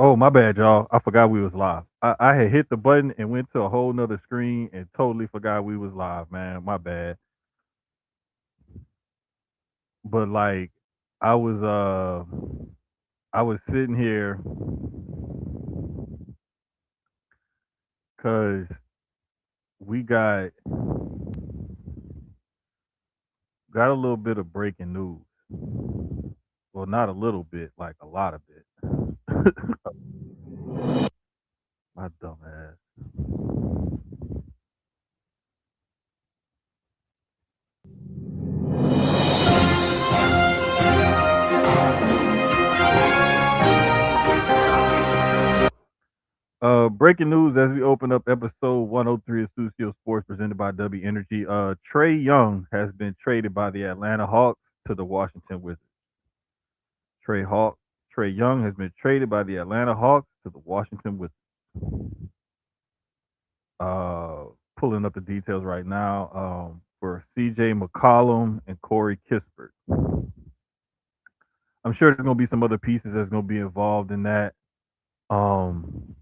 Oh, my bad, y'all. I forgot we was live. I had hit the button and went to a whole nother screen and totally forgot we was live, man. My bad. But like I was uh I was sitting here cuz we got a little bit of breaking news. Well, not a little bit, like a lot of it. My dumb ass. Breaking news as we open up episode 103 of Studio Sports presented by Dubby Energy. Trey Young has been traded by the Atlanta Hawks to the Washington Wizards. Trey Hawk Trey Young has been traded by the Atlanta Hawks to the Washington Wizards. Uh, Pulling up the details right now for CJ McCollum and Corey Kispert. I'm sure there's going to be some other pieces that's going to be involved in that. Um,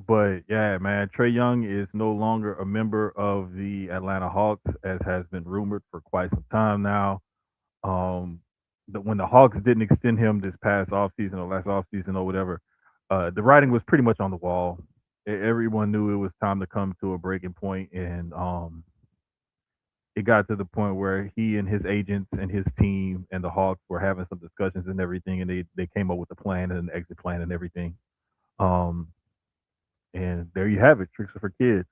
But yeah, man, Trey Young is no longer a member of the Atlanta Hawks, as has been rumored for quite some time now. Um, when the Hawks didn't extend him this past offseason or last offseason or whatever, the writing was pretty much on the wall. Everyone knew it was time to come to a breaking point, and it got to the point where he and his agents and his team and the Hawks were having some discussions and everything, and they came up with a plan and an exit plan and everything. Um, and there you have it, tricks are for kids.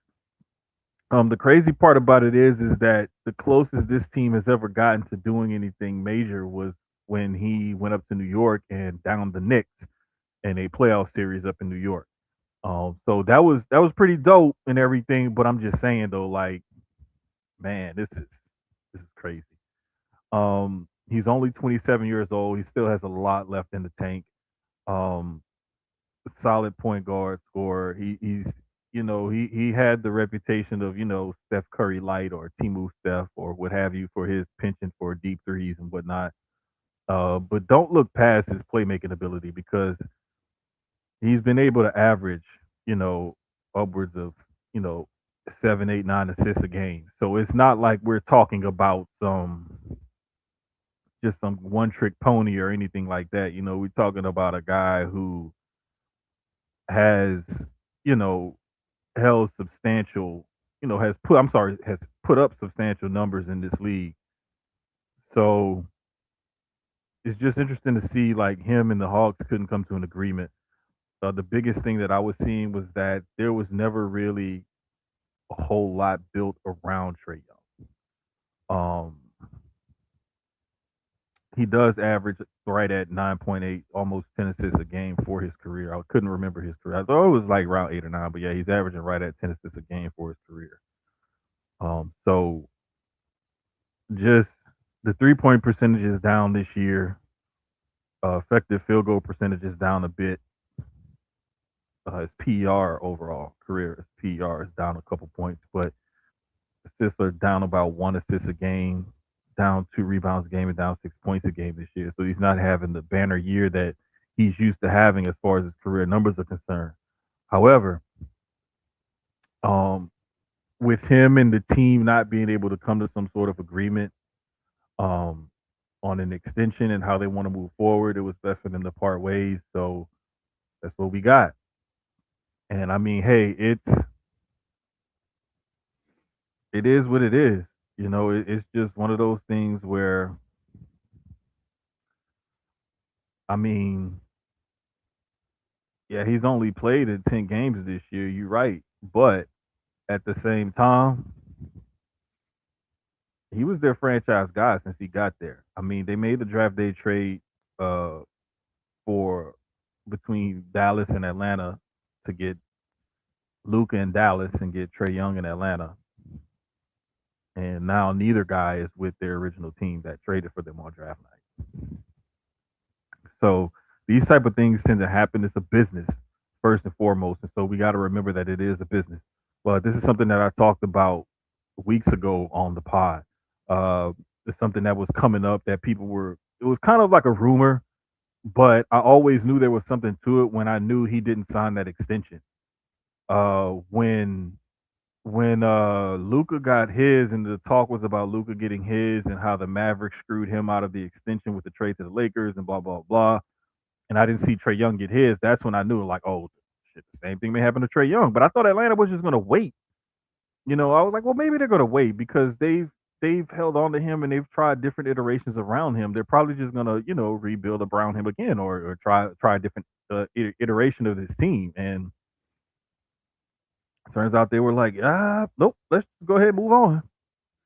The crazy part about it is that the closest this team has ever gotten to doing anything major was when he went up to New York and downed the Knicks in a playoff series up in New York. So that was pretty dope and everything. But I'm just saying though, like, man, this is crazy. He's only 27 years old. He still has a lot left in the tank. Um, Solid point guard scorer. He had the reputation of Steph Curry light or Timu Steph or what have you for his penchant for deep threes and whatnot. But don't look past his playmaking ability because he's been able to average you know upwards of you know 7, 8, 9 assists a game. So it's not like we're talking about some one trick pony or anything like that. We're talking about a guy who has you know held substantial, has put up substantial numbers in this league. So it's just interesting to see like him and the Hawks couldn't come to an agreement. The biggest thing that I was seeing was that there was never really a whole lot built around Trey Young. He does average right at 9.8, almost 10 assists a game for his career. I couldn't remember his career. I thought it was like around 8 or 9, but yeah, he's averaging right at 10 assists a game for his career. So just the 3 point percentage is down this year. Effective field goal percentage is down a bit. His PR overall career, his PR is down a couple points, but assists are down about 1 assist a game, down 2 rebounds a game, and down 6 points a game this year. So he's not having the banner year that he's used to having as far as his career numbers are concerned. However, um, with him and the team not being able to come to some sort of agreement um, on an extension and how they want to move forward, it was best for them to part ways. So that's what we got. And I mean, hey, it is what it is. It's just one of those things where I mean, yeah, he's only played in 10 games this year. You're right, but at the same time, he was their franchise guy since he got there. I mean, they made the draft day trade uh, for between Dallas and Atlanta to get Luca in Dallas and get Trey Young in Atlanta. And now neither guy is with their original team that traded for them on draft night. So these type of things tend to happen. It's a business first and foremost, and so we got to remember that it is a business. But this is something that I talked about weeks ago on the pod. It's something that was coming up that people were. It was kind of like a rumor, but I always knew there was something to it when I knew he didn't sign that extension. When Luca got his, and the talk was about Luca getting his, and how the Mavericks screwed him out of the extension with the trade to the Lakers, and blah blah blah. And I didn't see Trey Young get his. That's when I knew, like, oh shit, the same thing may happen to Trey Young. But I thought Atlanta was just gonna wait. I was like, well, maybe they're gonna wait because they've held on to him and they've tried different iterations around him. They're probably just gonna, rebuild around him again, or try a different iteration of his team. And turns out they were like, nope, let's go ahead and move on.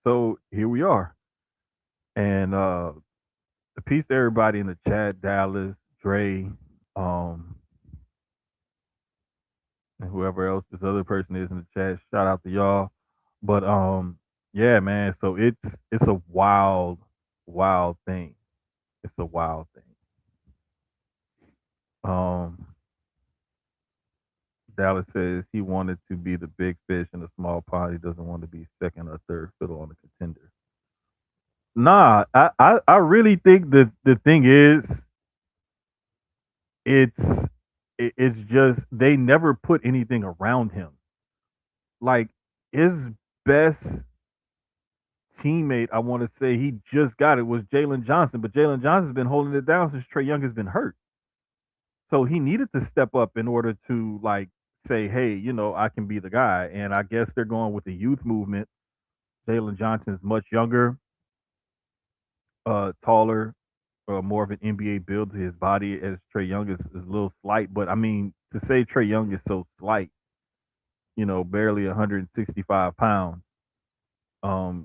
So here we are. And the peace to everybody in the chat, Dallas, Dre, um, and whoever else this other person is in the chat. Shout out to y'all. But yeah, man. So it's a wild, wild thing. It's a wild thing. Um, Dallas says he wanted to be the big fish in a small pond. He doesn't want to be second or third fiddle on the contender. Nah, I really think that the thing is, it's it's just they never put anything around him. Like, his best teammate, I want to say he just got it, was Jalen Johnson, but Jalen Johnson's been holding it down since Trey Young has been hurt. So he needed to step up in order to, like, say, hey, I can be the guy. And I guess they're going with the youth movement. Jalen Johnson is much younger, taller, more of an NBA build to his body, as Trey Young is a little slight. But I mean, to say Trey Young is so slight, barely 165 pounds,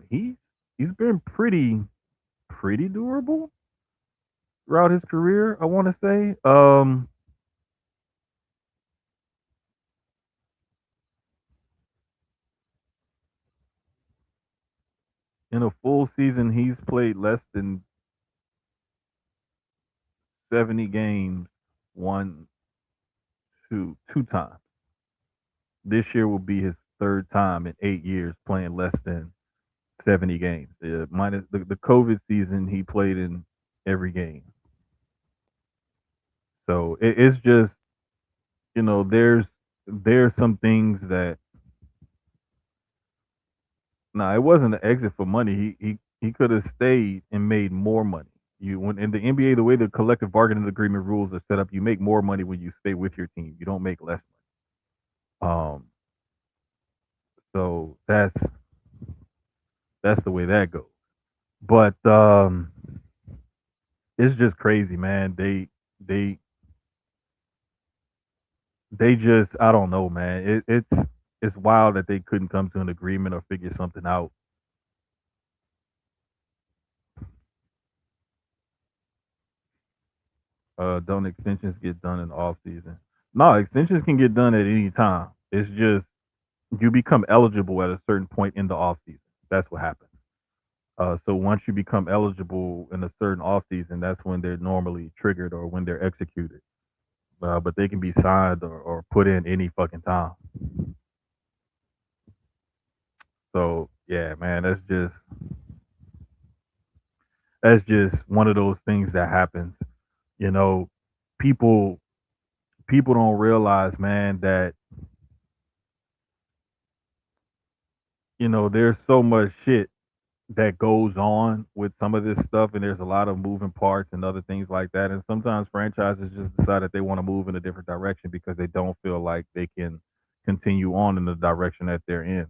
he's been pretty durable throughout his career, I want to say. In a full season, he's played less than 70 games, one, two times. This year will be his third time in 8 years playing less than 70 games. Minus the COVID season, he played in every game. So it's just, there's some things that, no, it wasn't an exit for money. He could have stayed and made more money. When in the NBA, the way the collective bargaining agreement rules are set up, you make more money when you stay with your team. You don't make less money. So that's the way that goes. But it's just crazy, man. They they just, I don't know, man. It's wild that they couldn't come to an agreement or figure something out. Don't extensions get done in the off season? No, extensions can get done at any time. It's just you become eligible at a certain point in the off season. That's what happens. So once you become eligible in a certain off season, that's when they're normally triggered or when they're executed. But they can be signed or put in any fucking time. So yeah, man, that's just one of those things that happens. You know, people people don't realize, man, that there's so much shit that goes on with some of this stuff, and there's a lot of moving parts and other things like that. And sometimes franchises just decide that they want to move in a different direction because they don't feel like they can continue on in the direction that they're in.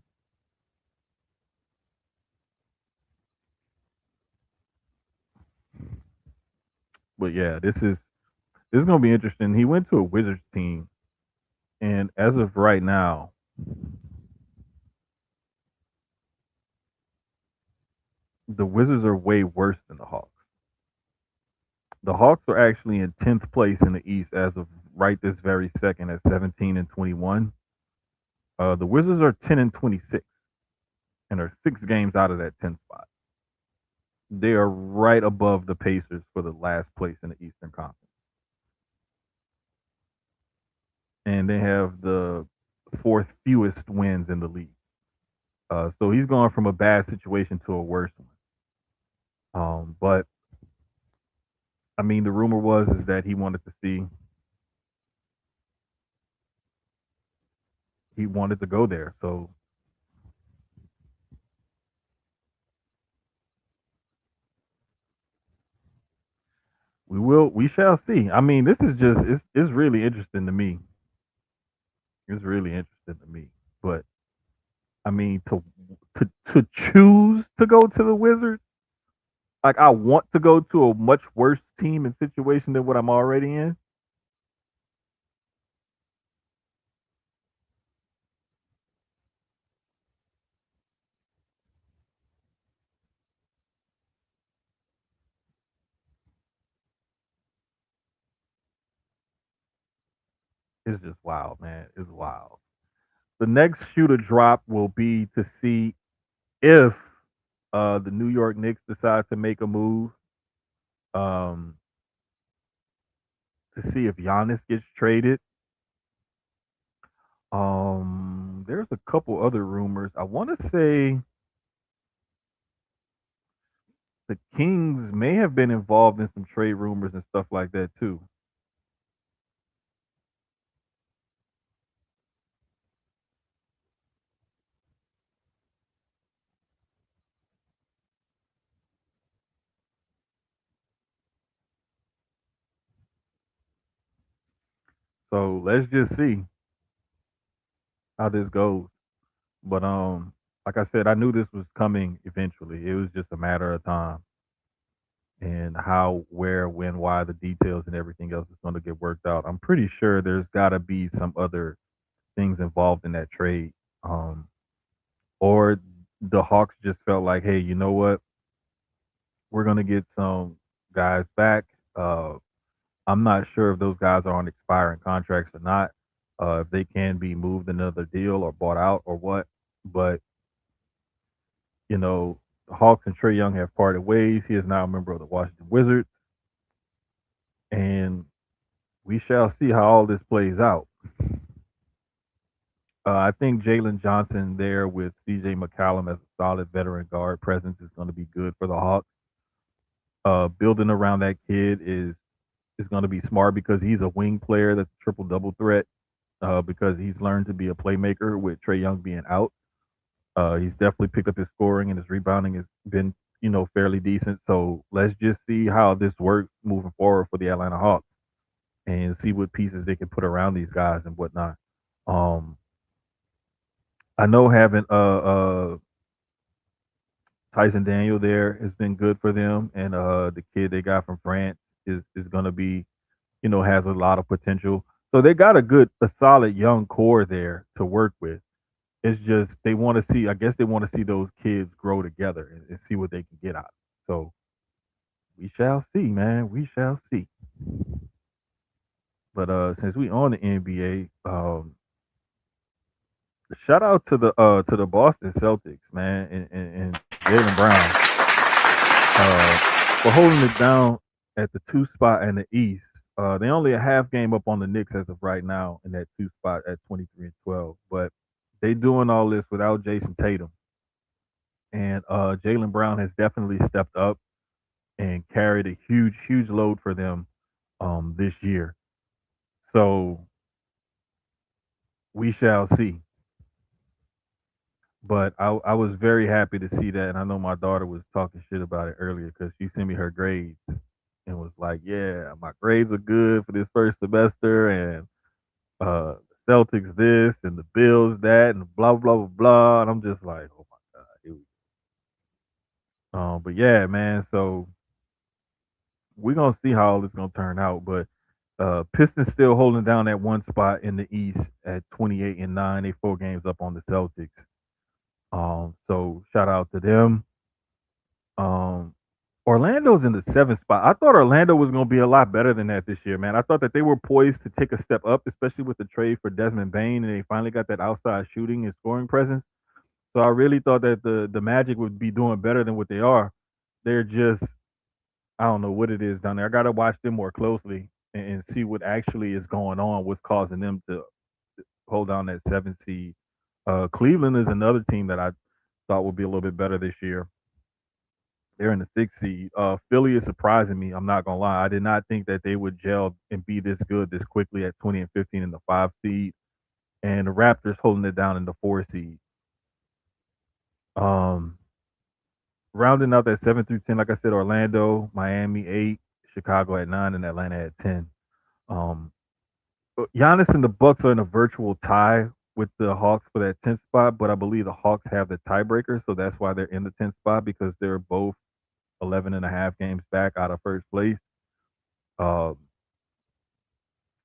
But yeah, this is gonna be interesting. He went to a Wizards team, and as of right now, the Wizards are way worse than the Hawks. The Hawks are actually in 10th place in the East as of right this very second at 17 and 21. The Wizards are 10 and 26 and are 6 games out of that 10th spot. They are right above the Pacers for the last place in the Eastern Conference. And they have the fourth fewest wins in the league. So he's gone from a bad situation to a worse one. But I mean, the rumor was is that he wanted to go there. So we shall see. I mean, this is just it's really interesting to me. It's really interesting to me. But I mean, to choose to go to the Wizards, like I want to go to a much worse team and situation than what I'm already in. It's just wild, man. It's wild. The next shoe to drop will be to see if the New York Knicks decide to make a move. Um, to see if Giannis gets traded. There's a couple other rumors. I want to say the Kings may have been involved in some trade rumors and stuff like that too. So let's just see how this goes. But like I said, I knew this was coming eventually. It was just a matter of time and how, where, when, why, the details and everything else is going to get worked out. I'm pretty sure there's got to be some other things involved in that trade. Um, or the Hawks just felt like, hey, you know what? We're going to get some guys back. I'm not sure if those guys are on expiring contracts or not. If they can be moved another deal or bought out or what. But you know, the Hawks and Trey Young have parted ways. He is now a member of the Washington Wizards, and we shall see how all this plays out. I think Jalen Johnson there with CJ McCallum as a solid veteran guard presence is going to be good for the Hawks. Building around that kid is going to be smart because he's a wing player that's a triple double threat. Because he's learned to be a playmaker with Trey Young being out. He's definitely picked up his scoring and his rebounding has been, fairly decent. So let's just see how this works moving forward for the Atlanta Hawks and see what pieces they can put around these guys and whatnot. Um, I know having Tyson Daniel there has been good for them, and the kid they got from France is going to be, has a lot of potential. So they got a solid young core there to work with. It's just they want to see. I guess they want to see those kids grow together and see what they can get out. So we shall see, man. We shall see. But since we on the NBA, shout out to the Boston Celtics, man, and Jalen Brown for holding it down at the two spot in the East. They only a half game up on the Knicks as of right now in that two spot at 23-12. But they doing all this without Jason Tatum. And Jalen Brown has definitely stepped up and carried a huge, huge load for them this year. So we shall see. But I was very happy to see that, and I know my daughter was talking shit about it earlier because she sent me her grades and was like, "Yeah, my grades are good for this first semester, and the Celtics this and the Bills that, and blah blah blah blah." And I'm just like, "Oh my god!" But yeah, man. So we're gonna see how all this gonna turn out. But Pistons still holding down that one spot in the East at 28-9. They 4 games up on the Celtics. So shout out to them. Um, Orlando's in the seventh spot. I thought Orlando was gonna be a lot better than that this year, man. I thought that they were poised to take a step up, especially with the trade for Desmond Bain, and they finally got that outside shooting and scoring presence. So I really thought that the Magic would be doing better than what they are. They're just I don't know what it is down there. I got to watch them more closely and see what actually is going on, what's causing them to hold down that 7 seed. Cleveland is another team that I thought would be a little bit better this year. They're in the sixth seed. Philly is surprising me. I'm not gonna lie. I did not think that they would gel and be this good this quickly at 20 and 15 in the five seed, and the Raptors holding it down in the four seed. Um, Rounding out that 7 through 10, like I said, Orlando, Miami 8, Chicago at 9, and Atlanta at 10. Um, but Giannis and the Bucks are in a virtual tie with the Hawks for that 10th spot, but I believe the Hawks have the tiebreaker, so that's why they're in the 10th spot because they're both 11 and a half games back out of first place. Um,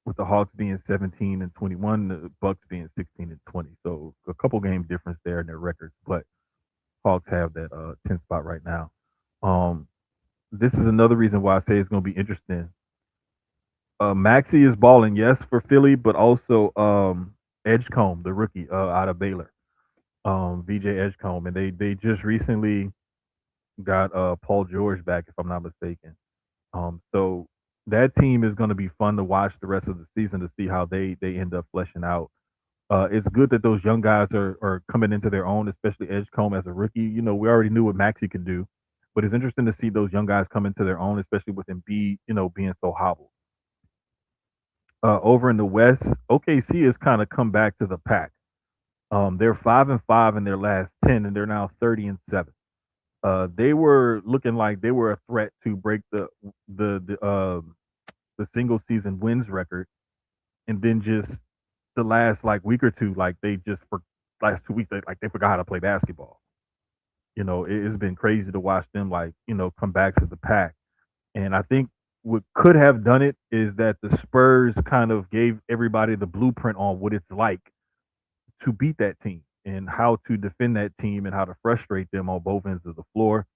with the Hawks being 17 and 21, the Bucks being 16 and 20. So a couple game difference there in their records, but Hawks have that 10th spot right now. Um, this is another reason why I say it's going to be interesting. Maxi is balling, yes, for Philly, but also Edgecombe, the rookie out of Baylor, VJ Edgecombe, and they just recently got Paul George back, if I'm not mistaken. So that team is going to be fun to watch the rest of the season to see how they end up fleshing out. It's good that those young guys are coming into their own, especially Edgecombe as a rookie. You know, we already knew what Maxi could do, but it's interesting to see those young guys come into their own, especially with Embiid, you know, being so hobbled. Over in the West, OKC has kind of come back to the pack. They're 5-5 in their last 10, and they're now 30-7. They were looking like they were a threat to break the single season wins record, and then just the last like week or two, like they just for last 2 weeks, like they forgot how to play basketball. You know, it's been crazy to watch them like come back to the pack. And I think what could have done it is that the Spurs kind of gave everybody the blueprint on what it's like to beat that team and how to defend that team and how to frustrate them on both ends of the floor.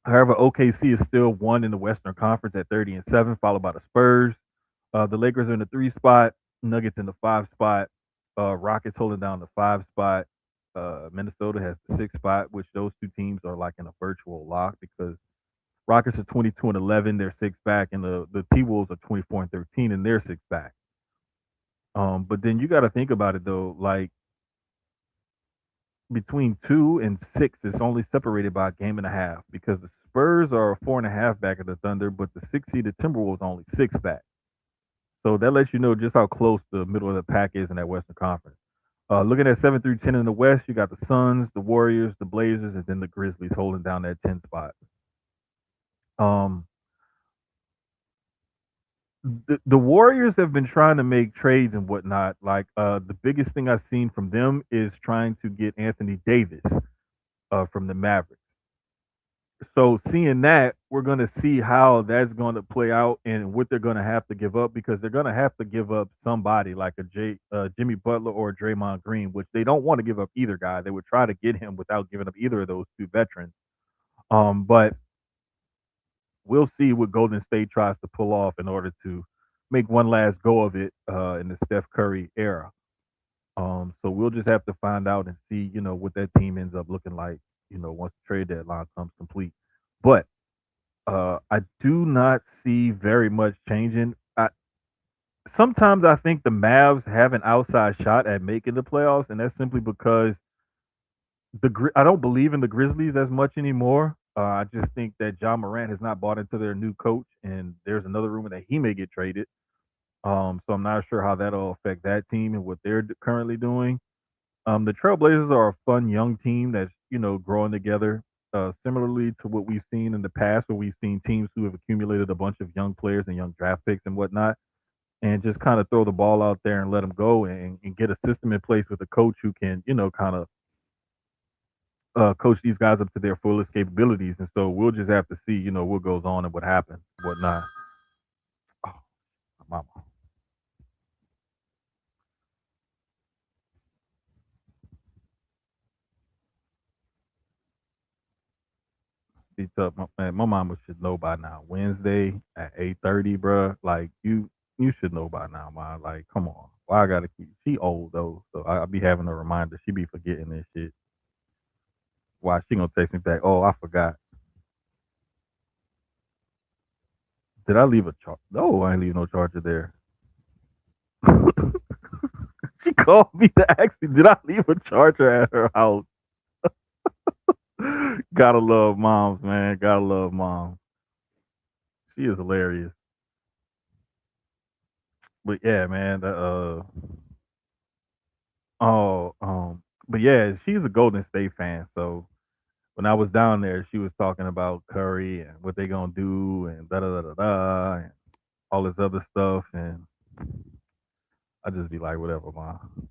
However, OKC is still one in the Western Conference at 30-7, followed by the Spurs. The Lakers are in the three spot, Nuggets in the five spot, Rockets holding down the five spot. Minnesota has the six spot, which those two teams are like in a virtual lock because Rockets are 22-11, they're six back, and the T Wolves are 24-13, and they're six back. But then you got to think about it though, like between 2 and 6, it's only separated by a game and a half because the Spurs are 4.5 back of the Thunder, but the six seeded Timberwolves are only six back. So that lets you know just how close the middle of the pack is in that Western Conference. Looking at 7 through 10 in the West, you got the Suns, the Warriors, the Blazers, and then the Grizzlies holding down that 10 spot. Um, the Warriors have been trying to make trades and whatnot. Like the biggest thing I've seen from them is trying to get Anthony Davis from the Mavericks. So seeing that, we're going to see how that's going to play out and what they're going to have to give up because they're going to have to give up somebody like Jimmy Butler or Draymond Green, which they don't want to give up either guy. They would try to get him without giving up either of those two veterans. But we'll see what Golden State tries to pull off in order to make one last go of it in the Steph Curry era. So we'll just have to find out and see, what that team ends up looking like, once the trade deadline comes complete. But I do not see very much changing. Sometimes I think the Mavs have an outside shot at making the playoffs, and that's simply because I don't believe in the Grizzlies as much anymore. I just think that John Morant has not bought into their new coach, and there's another rumor that he may get traded. So I'm not sure how that'll affect that team and what they're currently doing. The Trailblazers are a fun young team that's growing together. Similarly to what we've seen in the past, where we've seen teams who have accumulated a bunch of young players and young draft picks and whatnot, and just kind of throw the ball out there and let them go and get a system in place with a coach who can, kind of coach these guys up to their fullest capabilities. And so we'll just have to see, what goes on and what happens, whatnot. Oh, my mama. It's up, man. My mama should know by now. Wednesday at 8:30, bruh. Like you should know by now, man. Like, come on. Why I gotta keep? She old though, so I be having a reminder. She be forgetting this shit. Why she gonna text me back? Oh, I forgot. Did I leave a charge? No, I ain't leave no charger there. She called me to ask me, did I leave a charger at her house? Gotta love moms, man. Gotta love mom. She is hilarious. But yeah, man. Oh, but yeah, she's a Golden State fan. So when I was down there, she was talking about Curry and what they gonna do and da da da da da and all this other stuff, and I just be like, whatever, mom.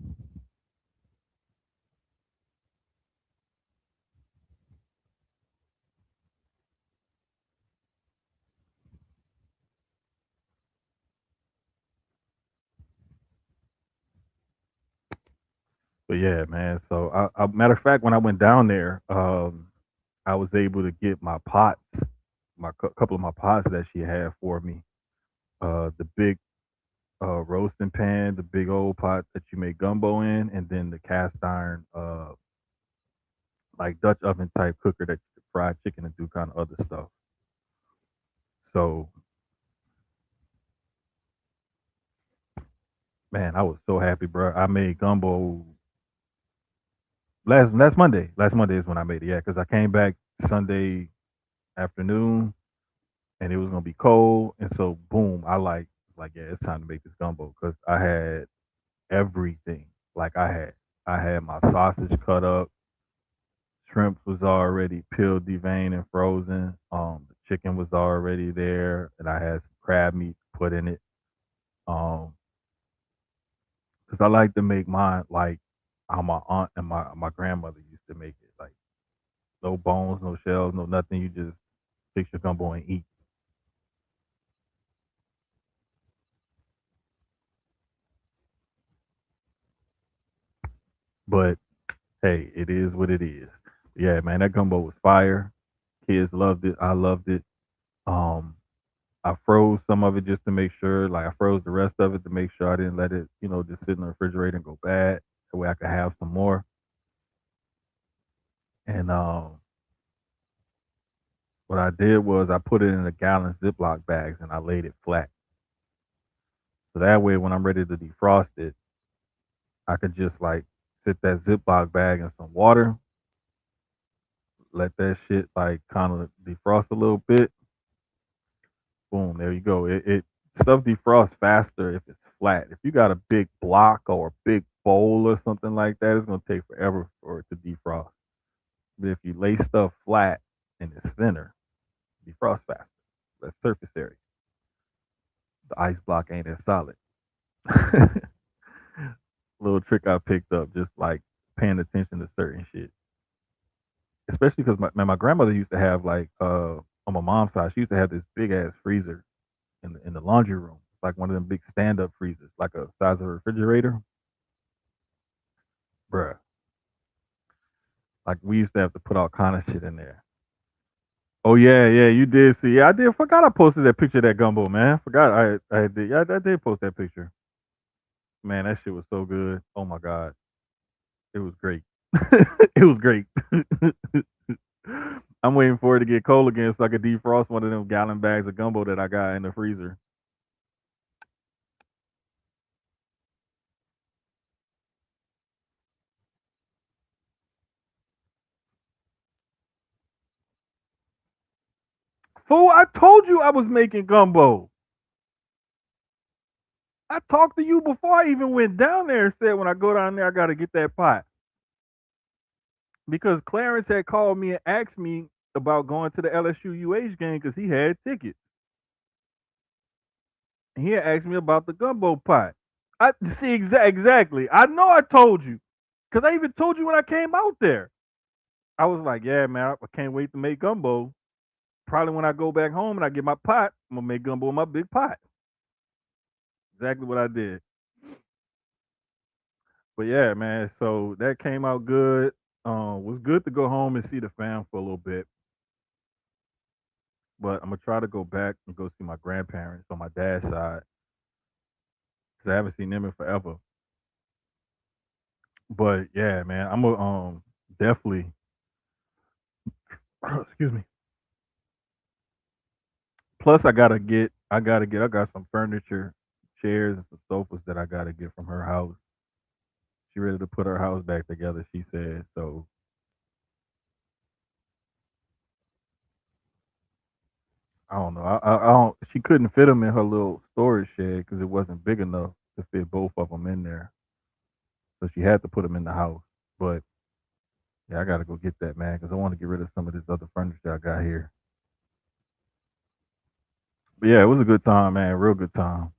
But yeah, man. So matter of fact, when I went down there, I was able to get my pots, couple of my pots that she had for me. The big roasting pan, the big old pot that you make gumbo in, and then the cast iron, like Dutch oven type cooker that you can fry chicken and do kind of other stuff. So man, I was so happy, bro. I made gumbo last Monday. Last Monday is when I made it. Yeah, because I came back Sunday afternoon and it was gonna be cold, and so boom, I like yeah, it's time to make this gumbo because I had everything. Like I had my sausage cut up, shrimp was already peeled, deveined, and frozen. The chicken was already there, and I had some crab meat put in it. Because I like to make mine like how my aunt and my grandmother used to make it. Like no bones, no shells, no nothing. You just fix your gumbo and eat. But hey, it is what it is. Yeah, man, that gumbo was fire. Kids loved it. I loved it. Um, I froze some of it just to make sure. Like I froze the rest of it to make sure I didn't let it, just sit in the refrigerator and go bad. That way I could have some more. And what I did was I put it in a gallon Ziploc bags and I laid it flat. So that way when I'm ready to defrost it, I could just like sit that Ziploc bag in some water, let that shit like kind of defrost a little bit. Boom, there you go. It stuff defrosts faster if it's flat. If you got a big block or a big bowl or something like that, it's gonna take forever for it to defrost. But if you lay stuff flat and it's thinner, defrost faster. That's surface area. The ice block ain't as solid. Little trick I picked up, just like paying attention to certain shit. Especially because my grandmother used to have like on my mom's side, she used to have this big ass freezer in the laundry room. It's like one of them big stand up freezers, like a size of a refrigerator. Bruh. Like we used to have to put all kind of shit in there. Oh yeah, yeah, you did see. Yeah, I did. Forgot I posted that picture of that gumbo, man. Forgot I did. Yeah, I did post that picture. Man, that shit was so good. Oh my god, it was great. It was great. I'm waiting for it to get cold again so I could defrost one of them gallon bags of gumbo that I got in the freezer. Fool, I told you I was making gumbo. I talked to you before I even went down there and said when I go down there I gotta get that pot. Because Clarence had called me and asked me about going to the LSU UH game because he had tickets. And he had asked me about the gumbo pot. I see exactly. I know I told you. Because I even told you when I came out there. I was like, yeah, man, I can't wait to make gumbo. Probably when I go back home and I get my pot, I'm gonna make gumbo in my big pot. Exactly what I did. But yeah, man. So that came out good. Was good to go home and see the fam for a little bit. But I'm gonna try to go back and go see my grandparents on my dad's side because I haven't seen them in forever. But yeah, man, I'm gonna definitely excuse me. Plus, I got some furniture, chairs, and some sofas that I gotta get from her house. She ready to put her house back together. She said so. I don't know. I don't. She couldn't fit them in her little storage shed because it wasn't big enough to fit both of them in there. So she had to put them in the house. But yeah, I gotta go get that, man, because I want to get rid of some of this other furniture I got here. But yeah, it was a good time, man. Real good time.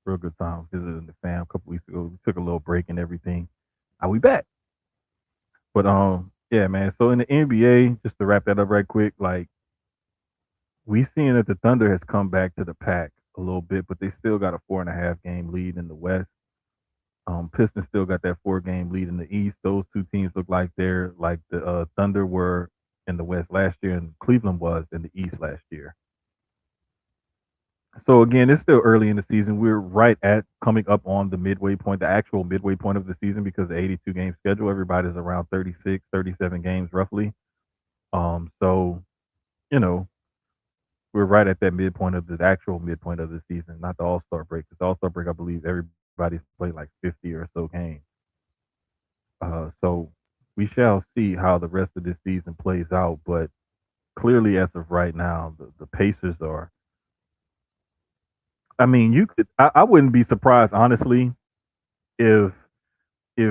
Real good time visiting the fam a couple weeks ago. We took a little break and everything. Now we back. But yeah, man. So in the NBA, just to wrap that up right quick, like we seeing that the Thunder has come back to the pack a little bit, but they still got a 4.5 game lead in the West. Pistons still got that 4 game lead in the East. Those two teams look like they're like the Thunder were in the West last year, and Cleveland was in the East last year. So again, it's still early in the season. We're right at coming up on the midway point, the actual midway point of the season, because the 82 game schedule, everybody's around 36, 37 games roughly. So you know, we're right at that midpoint of the actual midpoint of the season, not the All Star break. Because the All Star break, I believe everybody's played like 50 or so games. So we shall see how the rest of this season plays out. But clearly, as of right now, the Pacers are. I mean, you could. I wouldn't be surprised, honestly, if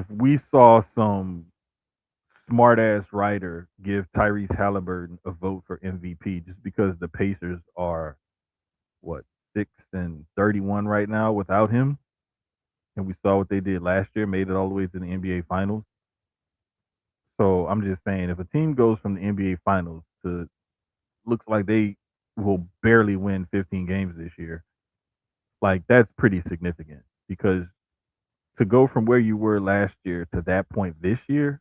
we saw some smart ass writer give Tyrese Halliburton a vote for MVP just because the Pacers are what 6-31 right now without him, and we saw what they did last year, made it all the way to the NBA Finals. So I'm just saying, if a team goes from the NBA Finals to looks like they will barely win 15 games this year, like that's pretty significant because to go from where you were last year to that point this year,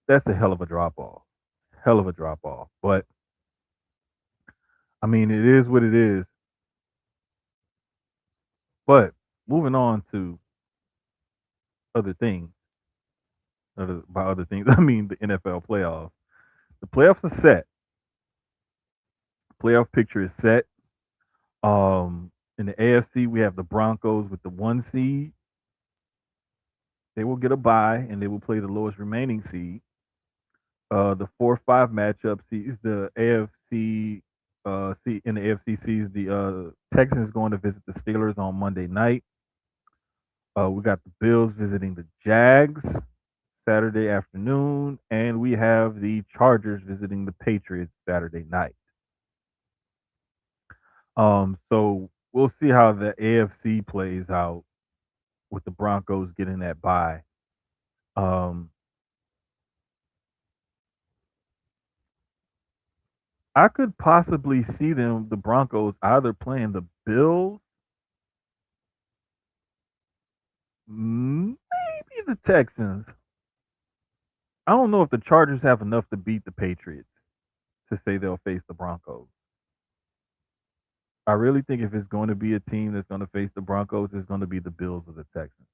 that's a hell of a drop off. Hell of a drop off. But I mean, it is what it is. But moving on to other things, by other things, I mean the NFL playoffs. The playoffs are set. Playoff picture is set. In the AFC, we have the Broncos with the 1 seed. They will get a bye and they will play the lowest remaining seed. The 4-5 matchup sees the AFC. See in the AFC sees the Texans going to visit the Steelers on Monday night. We got the Bills visiting the Jags Saturday afternoon, and we have the Chargers visiting the Patriots Saturday night. So we'll see how the AFC plays out with the Broncos getting that bye. Um, I could possibly see the Broncos, either playing the Bills, maybe the Texans. I don't know if the Chargers have enough to beat the Patriots to say they'll face the Broncos. I really think if it's going to be a team that's going to face the Broncos, it's going to be the Bills or the Texans.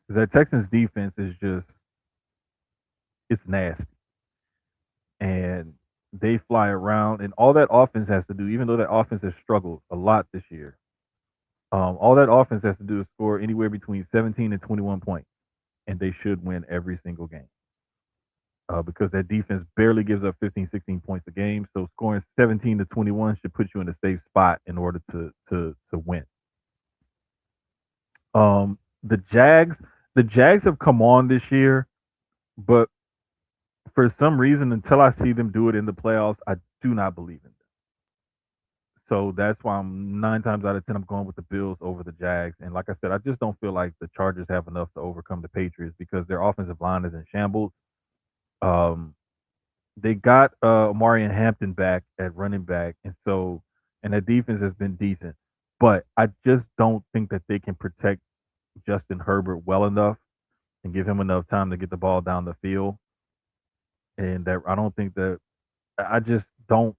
Because that Texans defense is just, it's nasty. And they fly around, and all that offense has to do, even though that offense has struggled a lot this year, all that offense has to do is score anywhere between 17 and 21 points, and they should win every single game. Because that defense barely gives up 15, 16 points a game. So scoring 17 to 21 should put you in a safe spot in order to win. The Jags have come on this year, but for some reason, until I see them do it in the playoffs, I do not believe in them. So that's why I'm 9 times out of 10 I'm going with the Bills over the Jags. And like I said, I just don't feel like the Chargers have enough to overcome the Patriots because their offensive line is in shambles. Um, they got Marion Hampton back at running back, and that defense has been decent. But I just don't think that they can protect Justin Herbert well enough and give him enough time to get the ball down the field. And that I don't think that I just don't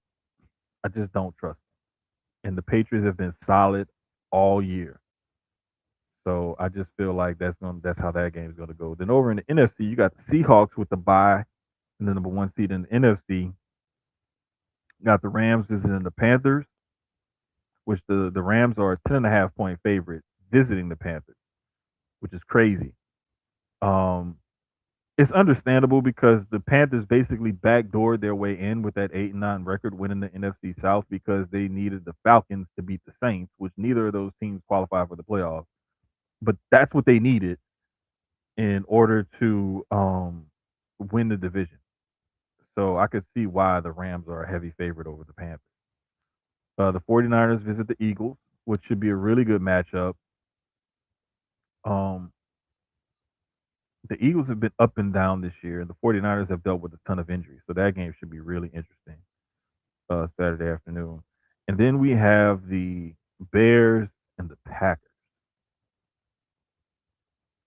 trust them. And the Patriots have been solid all year. So I just feel like that's how that game is gonna go. Then over in the NFC, you got the Seahawks with the bye and the number 1 seed in the NFC. You got the Rams visiting the Panthers, which the Rams are a 10.5 point favorite visiting the Panthers, which is crazy. Um, It's understandable because the Panthers basically backdoored their way in with that 8-9 record, winning the NFC South because they needed the Falcons to beat the Saints, which neither of those teams qualify for the playoffs. But that's what they needed in order to win the division. So I could see why the Rams are a heavy favorite over the Panthers. The 49ers visit the Eagles, which should be a really good matchup. Um, the Eagles have been up and down this year, and the 49ers have dealt with a ton of injuries. So that game should be really interesting Saturday afternoon. And then we have the Bears and the Packers,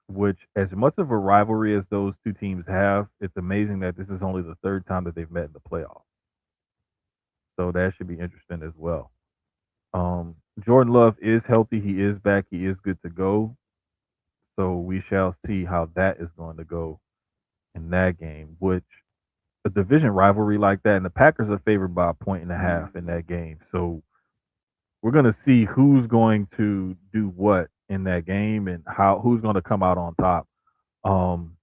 which, as much of a rivalry as those two teams have, it's amazing that this is only the third time that they've met in the playoffs. So that should be interesting as well. Jordan Love is healthy. He is back. He is good to go. So we shall see how that is going to go in that game, which a division rivalry like that, and the Packers are favored by a point and a half in that game. So we're going to see who's going to do what in that game and how who's going to come out on top. Um,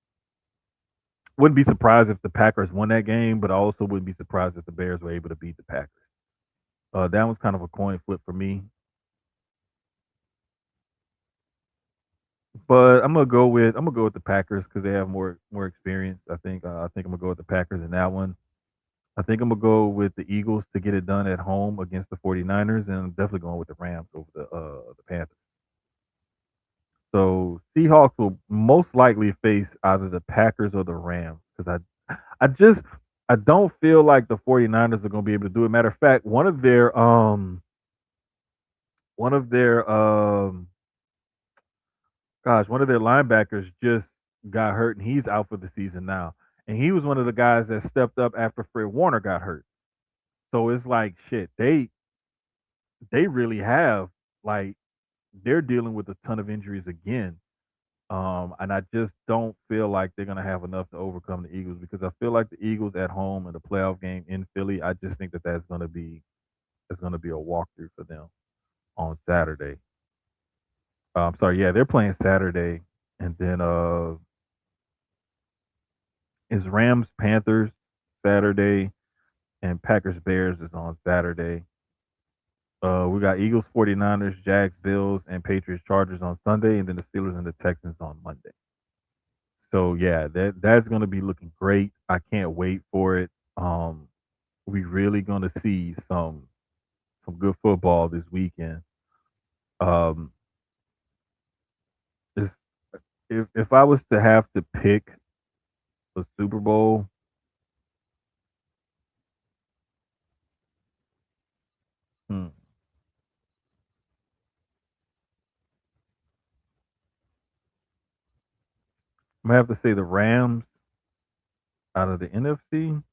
wouldn't be surprised if the Packers won that game, but I also wouldn't be surprised if the Bears were able to beat the Packers. That was kind of a coin flip for me, but I'm gonna go with the Packers because they have more experience. I think I'm gonna go with the Packers in that one. I think I'm gonna go with the Eagles to get it done at home against the 49ers, and I'm definitely going with the Rams over the Panthers. So Seahawks will most likely face either the Packers or the Rams because I don't feel like the 49ers are going to be able to do it. Matter of fact, one of their one of their linebackers just got hurt and he's out for the season now. And he was one of the guys that stepped up after Fred Warner got hurt. So it's like shit. They really have like they're dealing with a ton of injuries again. And I just don't feel like they're gonna have enough to overcome the Eagles because I feel like the Eagles at home in the playoff game in Philly. I just think that that's gonna be a walkthrough for them on Saturday. I'm sorry, yeah, they're playing Saturday, and then is Rams Panthers Saturday, and Packers Bears is on Saturday. We got Eagles 49ers, Jags Bills, and Patriots Chargers on Sunday, and then the Steelers and the Texans on Monday. So yeah, that's gonna be looking great. I can't wait for it. Um, we really gonna see some good football this weekend. Um, if if I was to have to pick a Super Bowl, hmm, I'm gonna have to say the Rams out of the NFC. I'm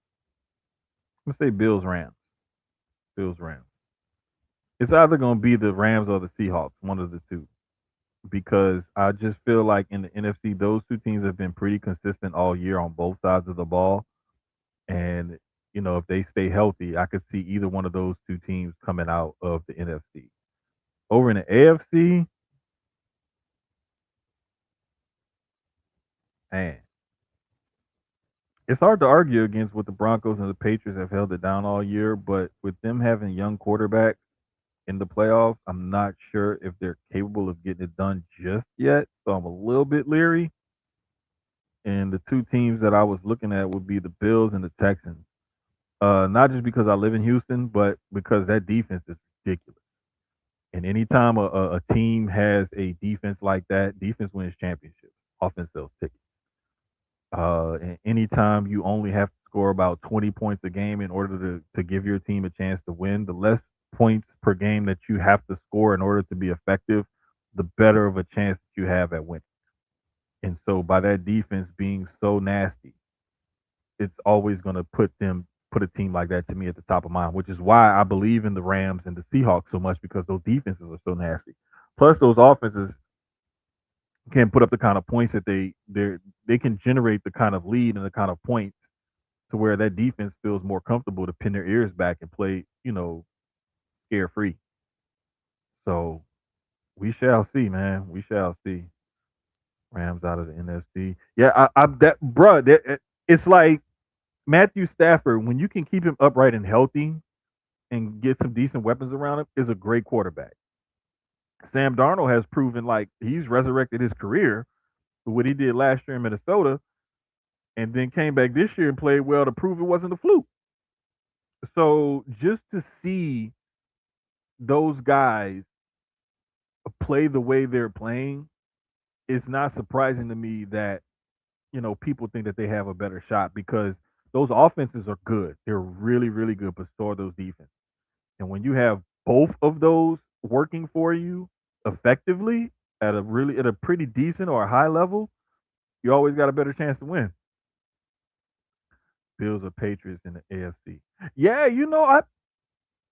gonna say Bills Rams. Bills Rams. It's either gonna be the Rams or the Seahawks, one of the two. Because I just feel like in the NFC, those two teams have been pretty consistent all year on both sides of the ball. And if they stay healthy, I could see either one of those two teams coming out of the NFC. Over in the AFC, man, it's hard to argue against what the Broncos and the Patriots have held it down all year. But with them having young quarterbacks in the playoffs, I'm not sure if they're capable of getting it done just yet. So I'm a little bit leery. And the two teams that I was looking at would be the Bills and the Texans. Not just because I live in Houston, but because that defense is ridiculous. And anytime a team has a defense like that, defense wins championships. Offense sells tickets. And anytime you only have to score about 20 points a game in order to give your team a chance to win, the less points per game that you have to score in order to be effective, the better of a chance that you have at winning. And so by that defense being so nasty, it's always going to put a team like that to me at the top of mind, which is why I believe in the Rams and the Seahawks so much because those defenses are so nasty. Plus, those offenses can put up the kind of points that they can generate the kind of lead and the kind of points to where that defense feels more comfortable to pin their ears back and play, scare free. So we shall see, man. We shall see. Rams out of the NFC. Yeah, I that bruh, it's like Matthew Stafford when you can keep him upright and healthy and get some decent weapons around him is a great quarterback. Sam Darnold has proven like he's resurrected his career with what he did last year in Minnesota, and then came back this year and played well to prove it wasn't a fluke. So just to see those guys play the way they're playing, it's not surprising to me that people think that they have a better shot because those offenses are good. They're really, really good, but so are those defenses. And when you have both of those working for you effectively at a pretty decent or a high level, you always got a better chance to win. Bills or Patriots in the AFC. Yeah,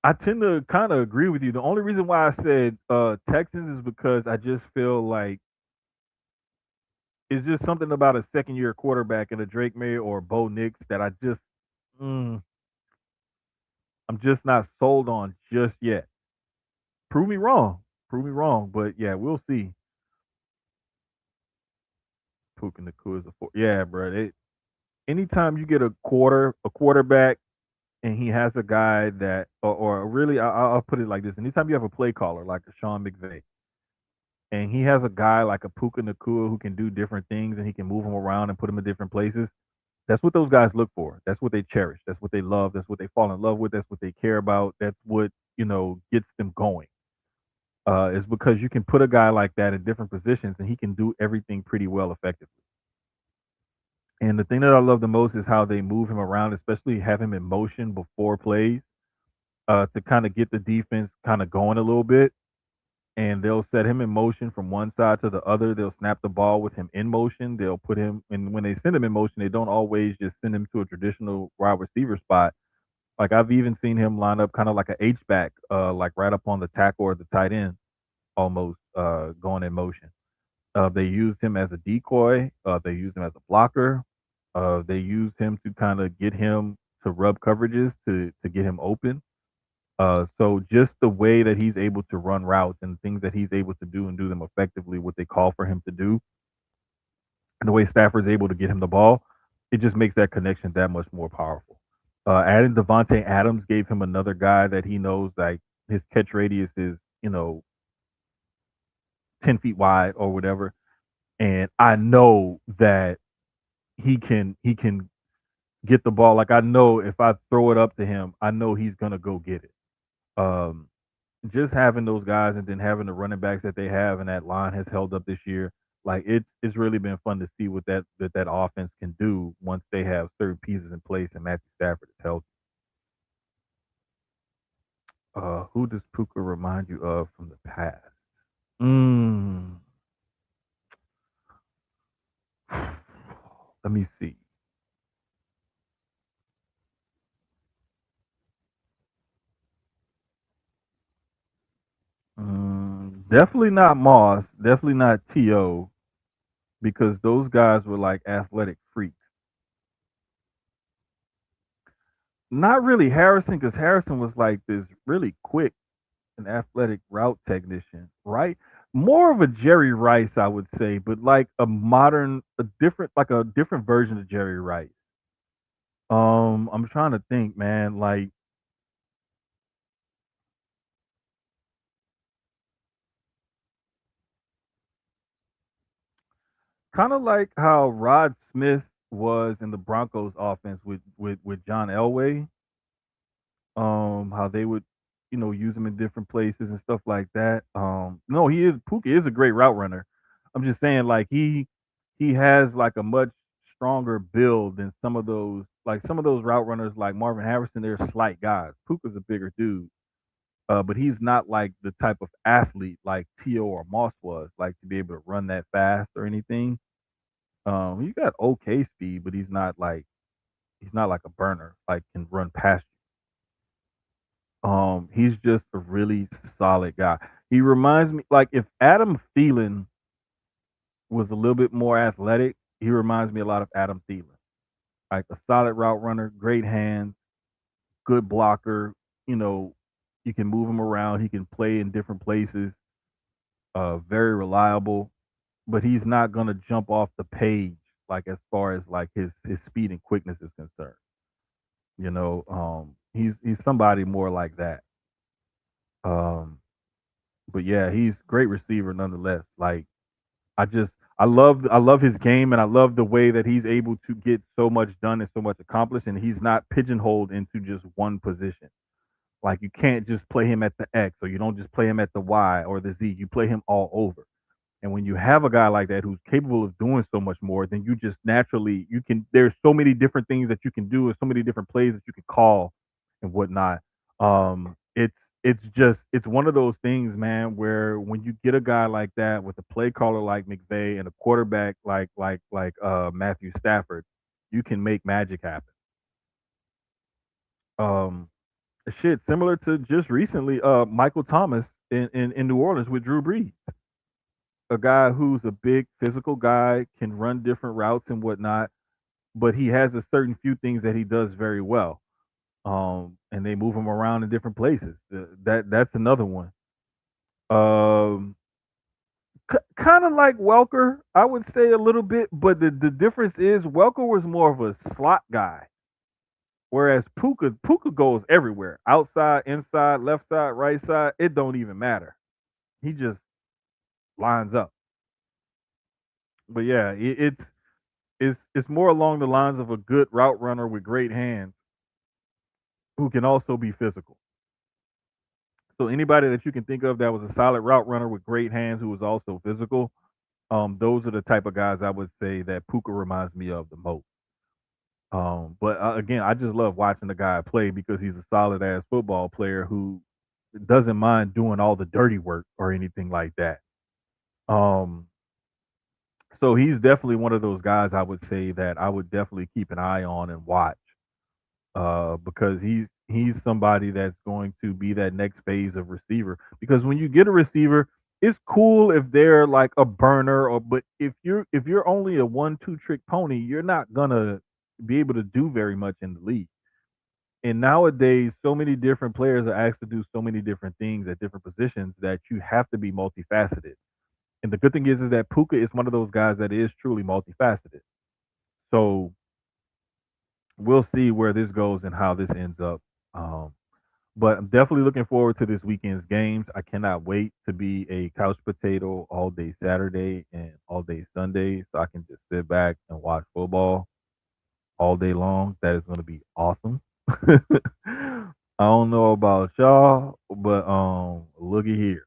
I tend to kind of agree with you. The only reason why I said Texans is because I just feel like it's just something about a second year quarterback in a Drake May or Bo Nix that mm, I'm just not sold on just yet. Prove me wrong. Prove me wrong. But yeah, we'll see. Puka Nakua is a four. Yeah, bro. Anytime you get a quarterback, and he has a guy that, or really, I'll put it like this: anytime you have a play caller like a Sean McVay, and he has a guy like a Puka Nakua who can do different things and he can move him around and put him in different places. That's what those guys look for. That's what they cherish. That's what they love. That's what they fall in love with. That's what they care about. That's what gets them going. Is because you can put a guy like that in different positions and he can do everything pretty well effectively. And the thing that I love the most is how they move him around, especially have him in motion before plays to kind of get the defense kind of going a little bit. And they'll set him in motion from one side to the other. They'll snap the ball with him in motion. They'll put him, and when they send him in motion, they don't always just send him to a traditional wide receiver spot. Like I've even seen him line up kind of like an H back, like right up on the tackle or the tight end, almost going in motion. They used him as a decoy. They used him as a blocker. They used him to kind of get him to rub coverages to get him open. So just the way that he's able to run routes and things that he's able to do and do them effectively, what they call for him to do, and the way Stafford's able to get him the ball, it just makes that connection that much more powerful. Adding Devontae Adams gave him another guy that he knows like his catch radius is 10 feet wide or whatever, and I know that he can get the ball. Like I know if I throw it up to him, I know he's gonna go get it. Um, just having those guys and then having the running backs that they have and that line has held up this year. Like it's really been fun to see what that offense can do once they have certain pieces in place and Matthew Stafford is healthy. Who does Puka remind you of from the past? Mm, let me see. Definitely not Moss. Definitely not To because those guys were like athletic freaks. Not really Harrison because Harrison was like this really quick an athletic route technician, right? More of a Jerry Rice, I would say, but like a different version of Jerry Rice. I'm trying to think, man. Like kind of like how Rod Smith was in the Broncos offense with John Elway. How they would, use him in different places and stuff like that. No, Puka is a great route runner. I'm just saying, like he has like a much stronger build than some of those route runners like Marvin Harrison. They're slight guys. Puka's a bigger dude, but he's not like the type of athlete like Tio or Moss was, like to be able to run that fast or anything. He's got okay speed, but he's not like a burner, like can run past. He's just a really solid guy. He reminds me like if Adam Thielen was a little bit more athletic, he reminds me a lot of Adam Thielen. Like a solid route runner, great hands, good blocker. You know, you can move him around. He can play in different places. Very reliable. but he's not gonna jump off the page like as far as like his speed and quickness is concerned. He's somebody more like that. Um, but yeah, he's great receiver nonetheless. Like I just I love his game and I love the way that he's able to get so much done and so much accomplished and he's not pigeonholed into just one position. Like you can't just play him at the X or you don't just play him at the Y or the Z. You play him all over. And when you have a guy like that who's capable of doing so much more, then you just naturally you can. There's so many different things that you can do, and so many different plays that you can call, and whatnot. It's one of those things, man, where when you get a guy like that with a play caller like McVay and a quarterback like Matthew Stafford, you can make magic happen. Um, Shit, similar to just recently, Michael Thomas in New Orleans with Drew Brees, a guy who's a big physical guy, can run different routes and whatnot, but he has a certain few things that he does very well. And they move him around in different places. That's another one. Um, Kind of like Welker, I would say a little bit, but the difference is Welker was more of a slot guy, whereas Puka goes everywhere, outside, inside, left side, right side. It don't even matter. He just lines up. But yeah, it's more along the lines of a good route runner with great hands who can also be physical. So anybody that you can think of that was a solid route runner with great hands who was also physical, those are the type of guys I would say that Puka reminds me of the most. But again, I just love watching the guy play because he's a solid ass football player who doesn't mind doing all the dirty work or anything like that. Um, so he's definitely one of those guys I would say that I would definitely keep an eye on and watch. Because he's somebody that's going to be that next phase of receiver. Because when you get a receiver, it's cool if they're like a burner, or but if you're only a 1-2 trick pony, you're not gonna be able to do very much in the league. And nowadays, so many different players are asked to do so many different things at different positions that you have to be multifaceted. And the good thing is that Puka is one of those guys that is truly multifaceted. So we'll see where this goes and how this ends up. Um, but I'm definitely looking forward to this weekend's games. I cannot wait to be a couch potato all day Saturday and all day Sunday, so I can just sit back and watch football all day long. That is going to be awesome. I don't know about y'all, but looky here,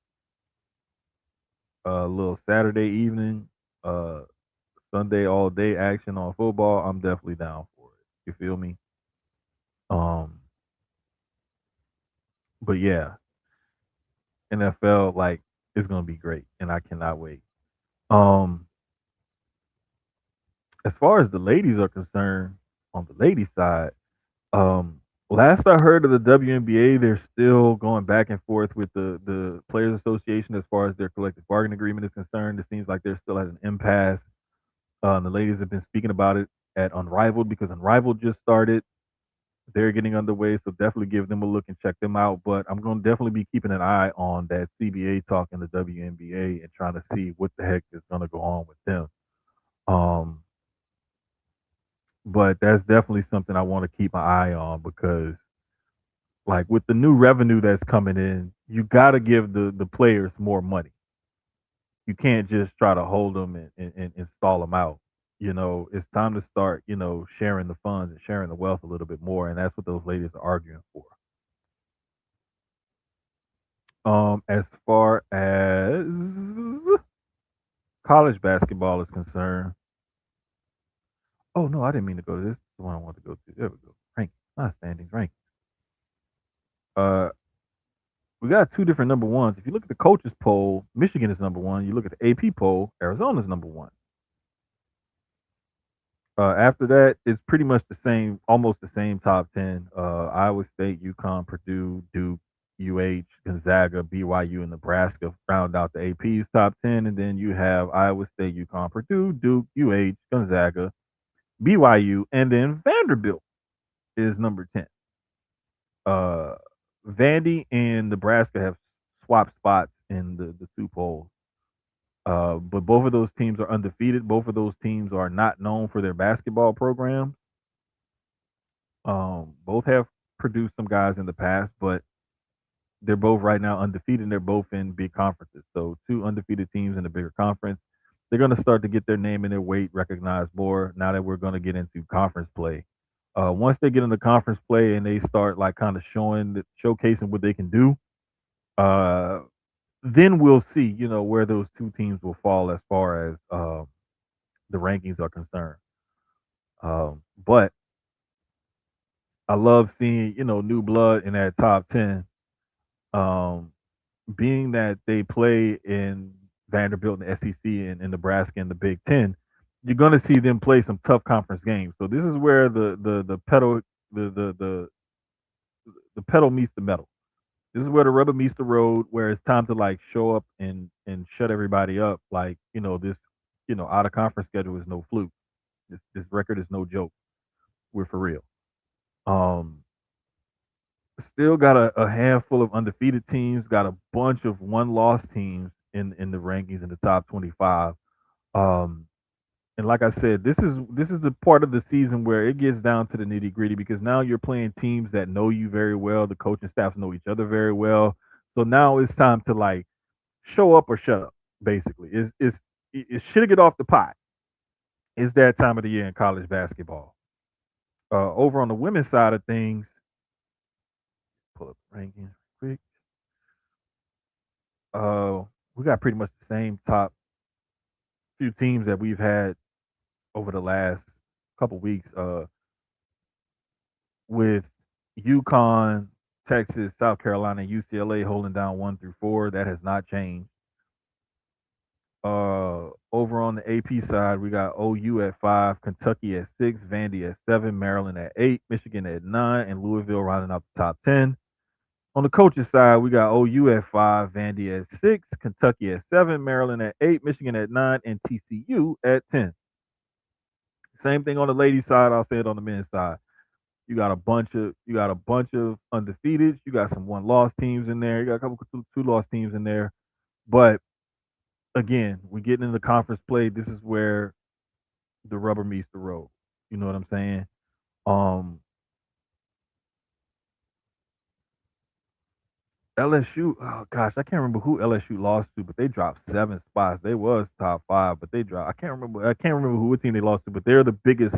a little Saturday evening, uh, Sunday all day action on football. I'm definitely down for it. You feel me? Um, but yeah, NFL like it's gonna be great, and I cannot wait. Um, as far as the ladies are concerned, on the ladies' side, last I heard of the WNBA, they're still going back and forth with the Players Association as far as their collective bargaining agreement is concerned. It seems like they're still at an impasse. The ladies have been speaking about it at Unrivaled because Unrivaled just started. They're getting underway, so definitely give them a look and check them out. But I'm going to definitely be keeping an eye on that CBA talk in the WNBA and trying to see what the heck is going to go on with them. Um, but that's definitely something I want to keep my eye on because, like, with the new revenue that's coming in, you got to give the players more money. You can't just try to hold them and stall them out. It's time to start, sharing the funds and sharing the wealth a little bit more, and that's what those ladies are arguing for. As far as college basketball is concerned, oh no, I didn't mean to go to this. This is the one I wanted to go to. There we go. Rank, not standings, rank. Uh, we got two different number ones. If you look at the coaches poll, Michigan is number one. You look at the AP poll, Arizona is number one. After that, it's pretty much the same, almost the same top 10. Iowa State, UConn, Purdue, Duke, UH, Gonzaga, BYU, and Nebraska round out the AP's top 10. And then you have Iowa State, UConn, Purdue, Duke, UH, Gonzaga, BYU, and then Vanderbilt is number 10. Uh, Vandy and Nebraska have swapped spots in the two polls. But both of those teams are undefeated. Both of those teams are not known for their basketball programs. Both have produced some guys in the past, but they're both right now undefeated. And they're both in big conferences. So two undefeated teams in a bigger conference. They're going to start to get their name and their weight recognized more now that we're going to get into conference play. Once they get into conference play and they start like kind of showcasing what they can do, uh, then we'll see, where those two teams will fall as far as the rankings are concerned. But I love seeing, new blood in that top 10. Um, Being that they play in Vanderbilt and SEC and in Nebraska and the Big Ten, you're going to see them play some tough conference games. So this is where the pedal the the pedal meets the metal. This is where the rubber meets the road, where it's time to like show up and shut everybody up. Like this, out of conference schedule is no fluke. This record is no joke. We're for real. Um, Still got a handful of undefeated teams. Got a bunch of one loss teams in the rankings in the top 25. Um, and like I said, this is the part of the season where it gets down to the nitty gritty because now you're playing teams that know you very well. The coaching staffs know each other very well. So now it's time to like show up or shut up. Basically, it's shit to get off the pot. It's that time of the year in college basketball. Over on the women's side of things, pull up the rankings quick. We got pretty much the same top few teams that we've had over the last couple weeks. With UConn, Texas, South Carolina, and UCLA holding down 1 through 4. That has not changed. Over on the AP side, we got OU at 5, Kentucky at 6, Vandy at 7, Maryland at 8, Michigan at 9, and Louisville rounding out the top 10. On the coaches side, we got OU at 5, Vandy at 6, Kentucky at 7, Maryland at 8, Michigan at 9, and TCU at 10. Same thing on the ladies side. I'll say it on the men's side. You got a bunch of undefeated. You got some one loss teams in there. You got a couple two loss teams in there. But again, we getting into conference play. This is where the rubber meets the road. You know what I'm saying? Um, LSU. Oh gosh, I can't remember who LSU lost to, but they dropped 7 spots. They was top 5, but they dropped. I can't remember who team they lost to, but they're the biggest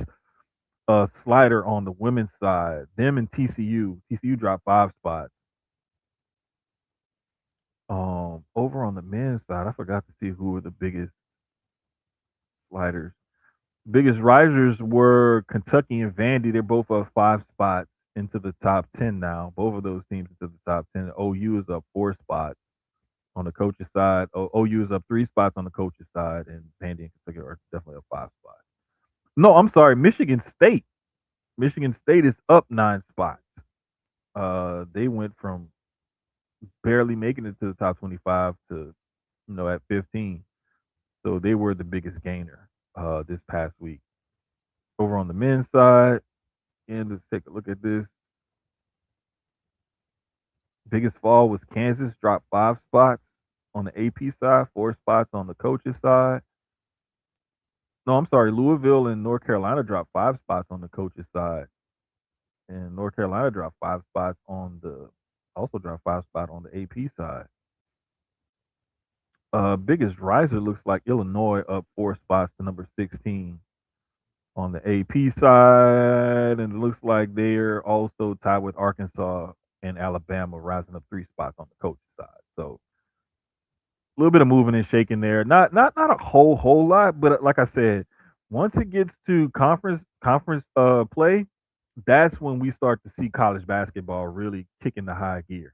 slider on the women's side. Them and TCU. TCU dropped 5 spots. Over on the men's side, I forgot to see who were the biggest sliders. Biggest risers were Kentucky and Vandy. They're both up 5 spots into the top 10 now. Both of those teams into the top 10. OU is up 4 spots on the coach's side. OU is up 3 spots on the coach's side, and Vandy and Kentucky are definitely up 5 spots. No, I'm sorry, Michigan State. Michigan State is up 9 spots. They went from barely making it to the top 25 to at 15. So they were the biggest gainer this past week. Over on the men's side, and let's take a look at this. Biggest fall was Kansas, dropped 5 spots on the AP side, 4 spots on the coaches side. No, I'm sorry, Louisville and North Carolina dropped 5 spots on the coaches side, and North Carolina dropped 5 spots on the also dropped 5 spot on the AP side. Biggest riser looks like Illinois up 4 spots to number 16 on the AP side, and it looks like they're also tied with Arkansas and Alabama, rising up 3 spots on the coach's side. So a little bit of moving and shaking there. Not a whole lot, but like I said, once it gets to conference play, that's when we start to see college basketball really kick into high gear.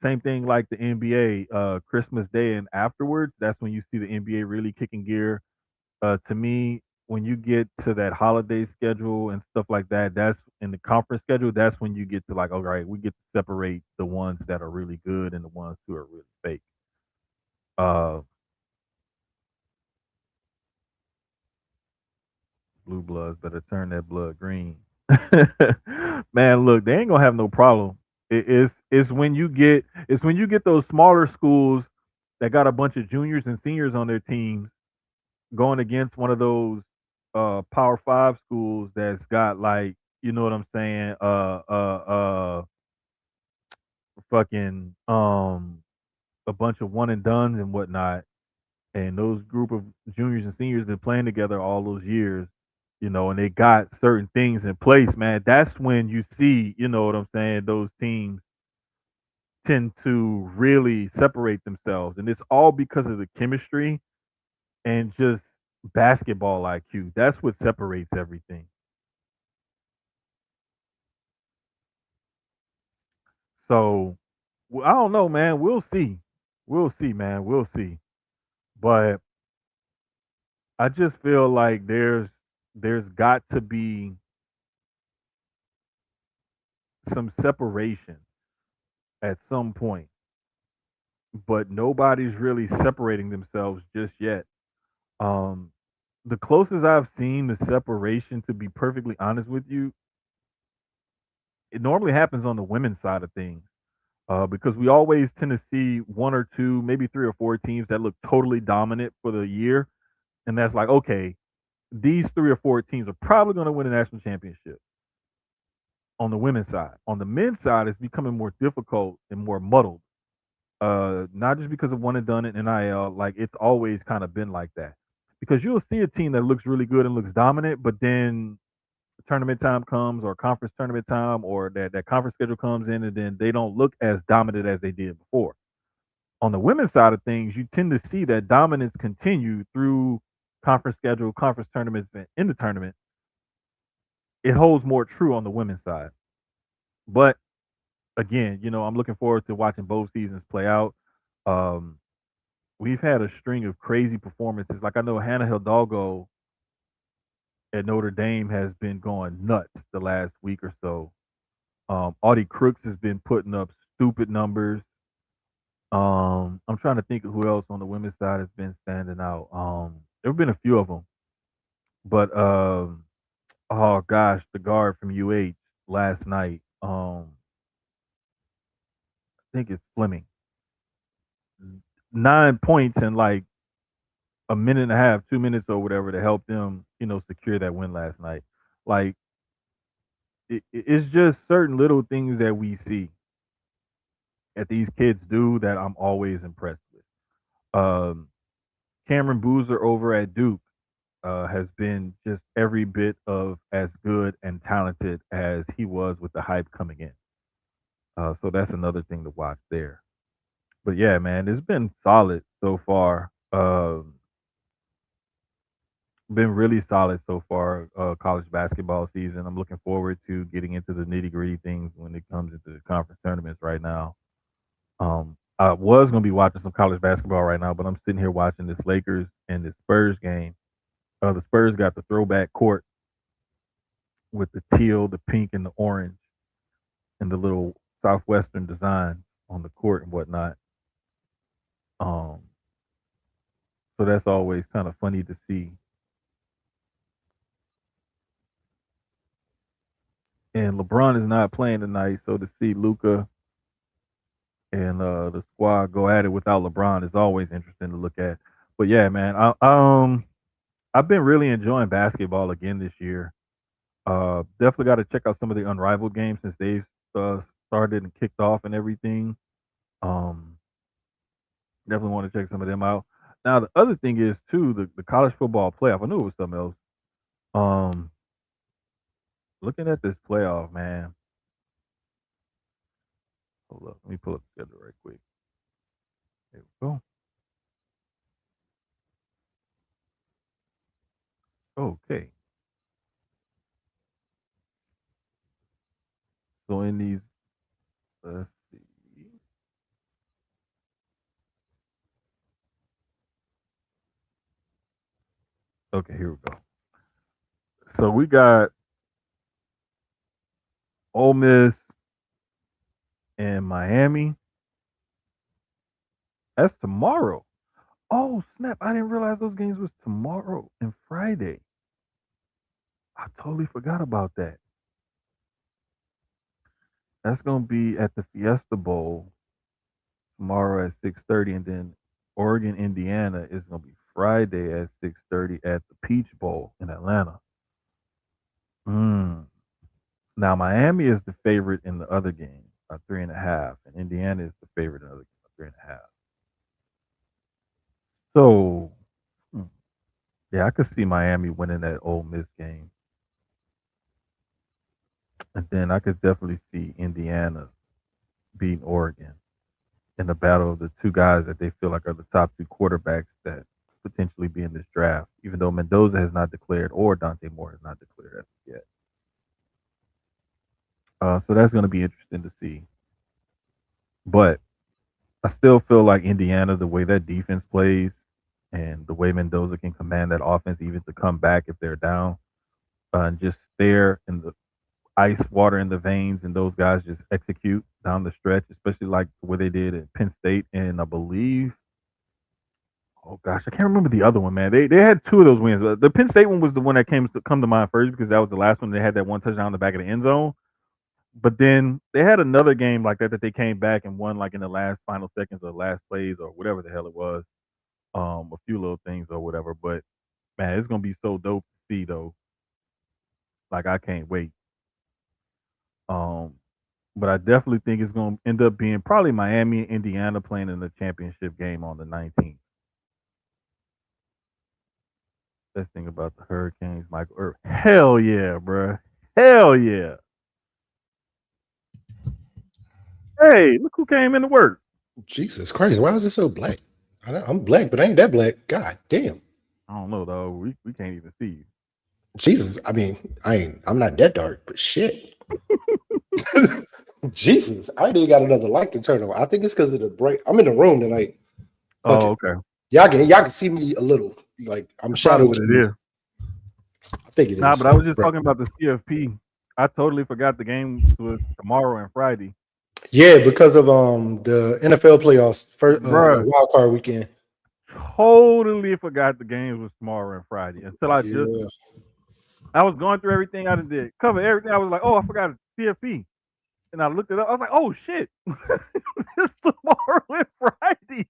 Same thing like the NBA, Christmas Day and afterwards. That's when you see the NBA really kicking gear. To me, when you get to that holiday schedule and stuff like that, that's in the conference schedule. That's when you get to like, all right, we get to separate the ones that are really good and the ones who are really fake. Uh, Blue bloods better turn that blood green. Man, look, they ain't gonna have no problem. It's when you get those smaller schools that got a bunch of juniors and seniors on their teams going against one of those Power Five schools that's got like, you know what I'm saying, fucking a bunch of one and dones and whatnot, and those group of juniors and seniors been playing together all those years, and they got certain things in place, man. That's when you see, you know what I'm saying, those teams tend to really separate themselves, and it's all because of the chemistry and just basketball IQ. That's what separates everything. So I don't know, man. We'll see. We'll see, man. We'll see. But I just feel like there's got to be some separation at some point, but nobody's really separating themselves just yet. Um, the closest I've seen the separation, to be perfectly honest with you, it normally happens on the women's side of things. Because we always tend to see one or two, maybe three or four teams that look totally dominant for the year, and that's like, okay, these three or four teams are probably going to win a national championship on the women's side. On the men's side, it's becoming more difficult and more muddled. Not just because of one and done it in NIL, like it's always kind of been like that. Because you'll see a team that looks really good and looks dominant, but then tournament time comes, or conference tournament time, or that conference schedule comes in, and then they don't look as dominant as they did before. On the women's side of things, you tend to see that dominance continue through conference schedule, conference tournaments, and in the tournament. It holds more true on the women's side. But again, I'm looking forward to watching both seasons play out. Um, we've had a string of crazy performances. Like I know Hannah Hidalgo at Notre Dame has been going nuts the last week or so. Audie Crooks has been putting up stupid numbers. I'm trying to think of who else on the women's side has been standing out. There have been a few of them, but oh gosh, the guard from UH last night. I think it's Fleming. 9 points in like a minute and a half, 2 minutes or whatever to help them, secure that win last night. Like it's just certain little things that we see that these kids do that I'm always impressed with. Cameron Boozer over at Duke has been just every bit of as good and talented as he was with the hype coming in. So that's another thing to watch there. But yeah, man, it's been solid so far. Been really solid so far. College basketball season. I'm looking forward to getting into the nitty gritty things when it comes into the conference tournaments right now. I was gonna be watching some college basketball right now, but I'm sitting here watching this Lakers and this Spurs game. The Spurs got the throwback court with the teal, the pink, and the orange, and the little southwestern design on the court and whatnot. Um, so that's always kind of funny to see. And LeBron is not playing tonight, so to see Luca and the squad go at it without LeBron is always interesting to look at. But yeah, man, I've been really enjoying basketball again this year. Definitely got to check out some of the unrivaled games since they've uh, started and kicked off and everything. Um, Definitely want to check some of them out. Now the other thing is too the college football playoff. I knew it was something else. Um, Looking at this playoff, man. Hold up, let me pull up the schedule right quick. There we go. Okay, so in these, let's see. Okay, here we go. So we got Ole Miss and Miami. That's tomorrow. Oh snap! I didn't realize those games was tomorrow and Friday. I totally forgot about that. That's gonna be at the Fiesta Bowl tomorrow at 6:30, and then Oregon, Indiana is gonna be Friday at 6:30 at the Peach Bowl in Atlanta. Mm. Now Miami is the favorite in the other game, 3.5, and Indiana is the favorite in the other game, 3.5. So, hmm, yeah, I could see Miami winning that Ole Miss game, and then I could definitely see Indiana beating Oregon in the battle of the two guys that they feel like are the top two quarterbacks that potentially be in this draft, even though Mendoza has not declared or Dante Moore has not declared as of yet. So that's going to be interesting to see. But I still feel like Indiana, the way that defense plays and the way Mendoza can command that offense, even to come back if they're down, and just stare in the ice water in the veins, and those guys just execute down the stretch, especially like what they did at Penn State, and I believe, oh gosh, I can't remember the other one, man. They had two of those wins. The Penn State one was the one that came to come to mind first because that was the last one. They had that one touchdown in the back of the end zone. But then they had another game like that that they came back and won like in the last final seconds or last plays or whatever the hell it was. A few little things or whatever. But man, it's gonna be so dope to see though. Like I can't wait. Um, but I definitely think it's gonna end up being probably Miami and Indiana playing in the championship game on the 19th. Best thing about the Hurricanes, Michael Irvin. Hell yeah, bro. Hell yeah. Hey, look who came into work. Jesus Christ, why is it so black? I'm black, but I ain't that black. God damn. I don't know though. We can't even see you. Jesus. I mean, I'm not that dark, but shit. Jesus. I ain't even got another light to turn on. I think it's because of the break. I'm in the room tonight. Fuck Oh, it. okay. Y'all can see me a little. Like I'm That's probably shadow what it is. Jesus. I think it Nah, is. but I was just Right. talking about the CFP. I totally forgot the game was tomorrow and Friday. Yeah, because of the NFL playoffs first Bruh, wild card weekend. totally forgot the games was tomorrow and Friday until Yeah. I was going through everything I did, cover everything. I was like, oh, I forgot CFP. And I looked it up. I was like, oh shit. It's tomorrow and Friday.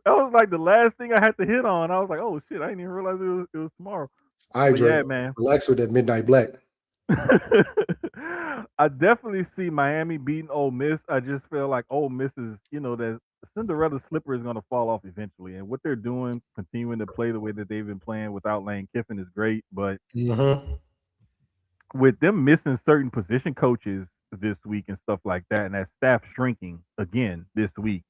That was like the last thing I had to hit on. I was like, oh shit, I didn't even realize it was tomorrow. All right, But yeah, Dre. man. Relax with that midnight black. I definitely see Miami beating Ole Miss. I just feel like Ole Miss is, that Cinderella slipper is going to fall off eventually. And what they're doing, continuing to play the way that they've been playing without Lane Kiffin is great. But Mm-hmm. with them missing certain position coaches this week and stuff like that, and that staff shrinking again this week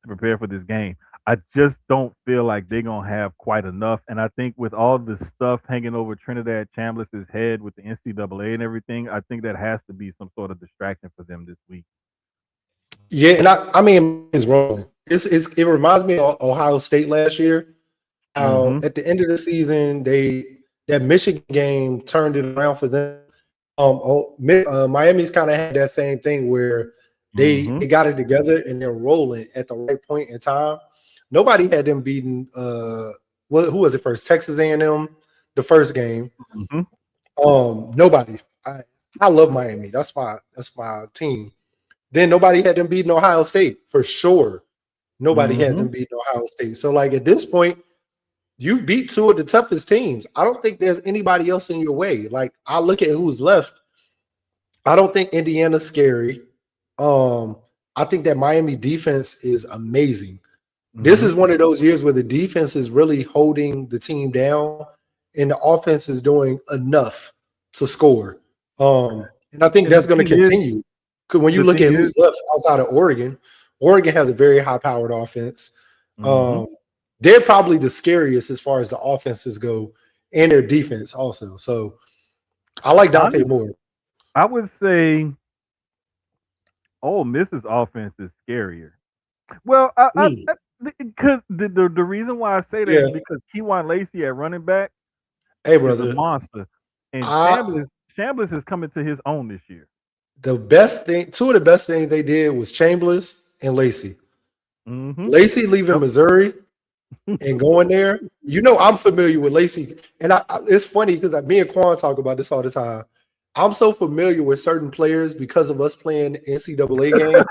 to prepare for this game, I just don't feel like they're gonna have quite enough. And I think with all the stuff hanging over Trinidad Chambliss's head with the NCAA and everything, I think that has to be some sort of distraction for them this week. Yeah, and I mean it's wrong. It reminds me of Ohio State last year. How Mm-hmm. at the end of the season that Michigan game turned it around for them. Miami's kind of had that same thing where they Mm-hmm. got it together and they're rolling at the right point in time. Nobody had them beating who was it first? Texas A&M the first game. Mm-hmm. Nobody. I love Miami. That's my team. Then nobody had them beating Ohio State for sure. Nobody had Mm-hmm. them beating Ohio State. So like at this point, you've beat two of the toughest teams. I don't think there's anybody else in your way. Like I look at who's left. I don't think Indiana's scary. Um, I think that Miami defense is amazing. This Mm-hmm. is one of those years where the defense is really holding the team down and the offense is doing enough to score. And I think And the that's going to thing is, continue. Because when you the look thing at is, who's left outside of Oregon, Oregon has a very high-powered offense. mm-hmm. Um, they're probably the scariest as far as the offenses go, and their defense also. So I like Dante Honest, Moore. I would say, oh, Miss's offense is scarier. Well, Mm, because the reason why I say that yeah. is because Keywan Lacey at running back Hey, is a brother. monster, and I Chambliss is coming to his own this year. the best thing, two of the best things they did was Chambliss and Lacey. Mm-hmm. Lacey leaving Yep. Missouri and going there. You know, I'm familiar with Lacey, and it's funny because me and Quan talk about this all the time. I'm so familiar with certain players because of us playing NCAA games.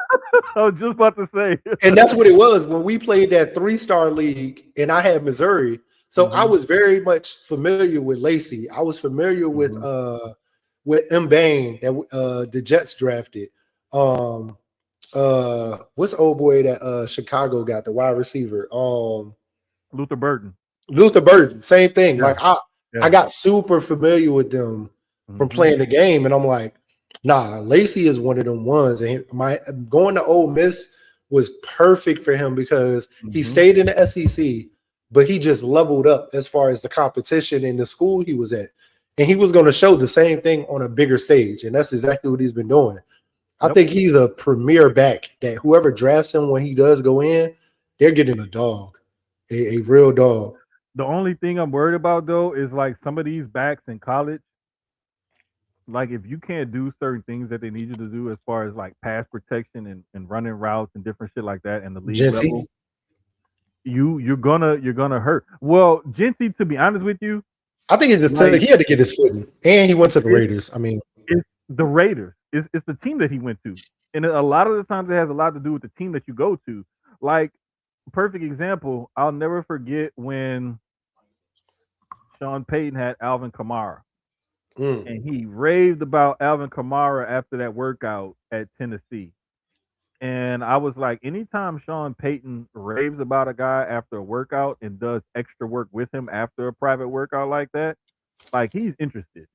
I was just about to say. And that's what it was when we played that 3-star league and I had Missouri. So I hmm was very much familiar with Lacey. I was familiar hmm with M. Bain that the Jets drafted. Um what's the old boy that Chicago got, the wide receiver? Luther Burton. Luther Burton, same thing. Yeah, I yeah. got super familiar with them from hmm playing the game, and I'm like, nah, Lacey is one of them ones. And my going to Ole Miss was perfect for him because he hmm stayed in the SEC, but he just leveled up as far as the competition in the school he was at. And he was going to show the same thing on a bigger stage. And that's exactly what he's been doing. I Yep. think he's a premier back that whoever drafts him when he does go in, they're getting a dog, a real dog. The only thing I'm worried about though is like some of these backs in college, like if you can't do certain things that they need you to do as far as like pass protection and running routes and different shit like that in the league level, Genty. you're gonna hurt. Well, Genty, to be honest with you, I think he like had to get his footing, and he went to the it's Raiders. I mean, it's the Raiders. It's the team that he went to. And a lot of the times it has a lot to do with the team that you go to. Like perfect example, I'll never forget when Sean Payton had Alvin Kamara. mm, And he raved about Alvin Kamara after that workout at Tennessee. And I was like, anytime Sean Payton raves about a guy after a workout and does extra work with him after a private workout like that, like he's interested.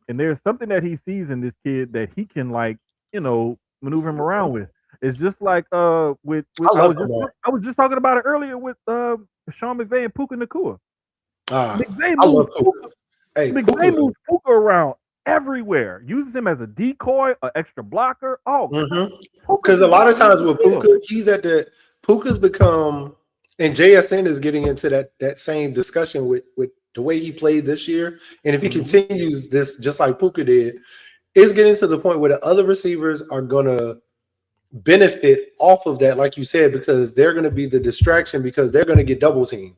And there's something that he sees in this kid that he can like, maneuver him around with. It's just like with I love Kamara. I was just talking about it earlier with Sean McVay and Puka Nakua. Ah, McVay I moves love Puka. Puka Hey, McVay Puka's a moves Puka around everywhere. Uses him as a decoy, an extra blocker. Oh, Puka's because a just lot of running times the with field. Puka, Puka's become, and JSN is getting into that same discussion with the way he played this year. And if he hmm continues this just like Puka did, it's getting to the point where the other receivers are gonna benefit off of that, like you said, because they're gonna be the distraction because they're gonna get double teamed.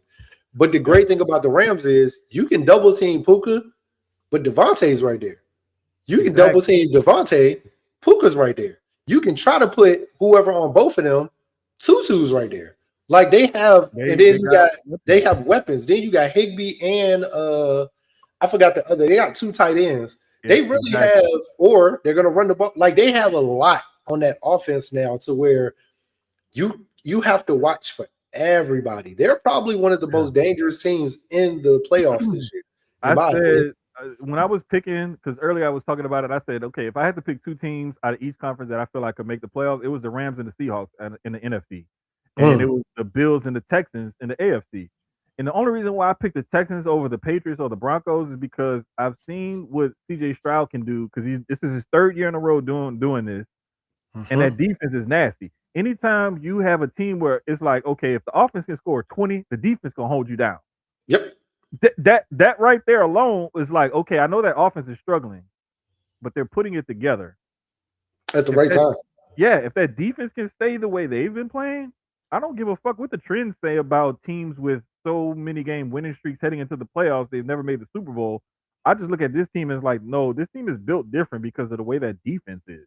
But the Yep, great thing about the Rams is you can double team Puka, but Devontae's right there. You can double exactly. team Devontae, Puka's right there. You can try to put whoever on both of them, Tutu's right there. Like they have, and They then they you got got they weapons. have weapons. Then you got Higby and I forgot the other. They got two tight ends. They really have, Exactly. or they're gonna run the ball. Like they have a lot on that offense now to where you have to watch for everybody. They're probably one of the Yeah. most dangerous teams in the playoffs this year, in I my opinion. said when I was picking because earlier I was talking about it. I said, okay, if I had to pick two teams out of each conference that I feel like could make the playoffs, it was the Rams and the Seahawks in the NFC, and it Mm, was the Bills and the Texans in the AFC. And the only reason why I picked the Texans over the Patriots or the Broncos is because I've seen what CJ Stroud can do because this is his third year in a row doing this, and that mhm. defense is nasty. Anytime you have a team where it's like, okay, if the offense can score 20, the defense gonna hold you down. Yep, That right there alone is like, okay, I know that offense is struggling, but they're putting it together. at the If right that time. Yeah, if that defense can stay the way they've been playing, I don't give a fuck what the trends say about teams with so many game winning streaks heading into the playoffs. They've never made the Super Bowl. I just look at this team as like, no, this team is built different because of the way that defense is.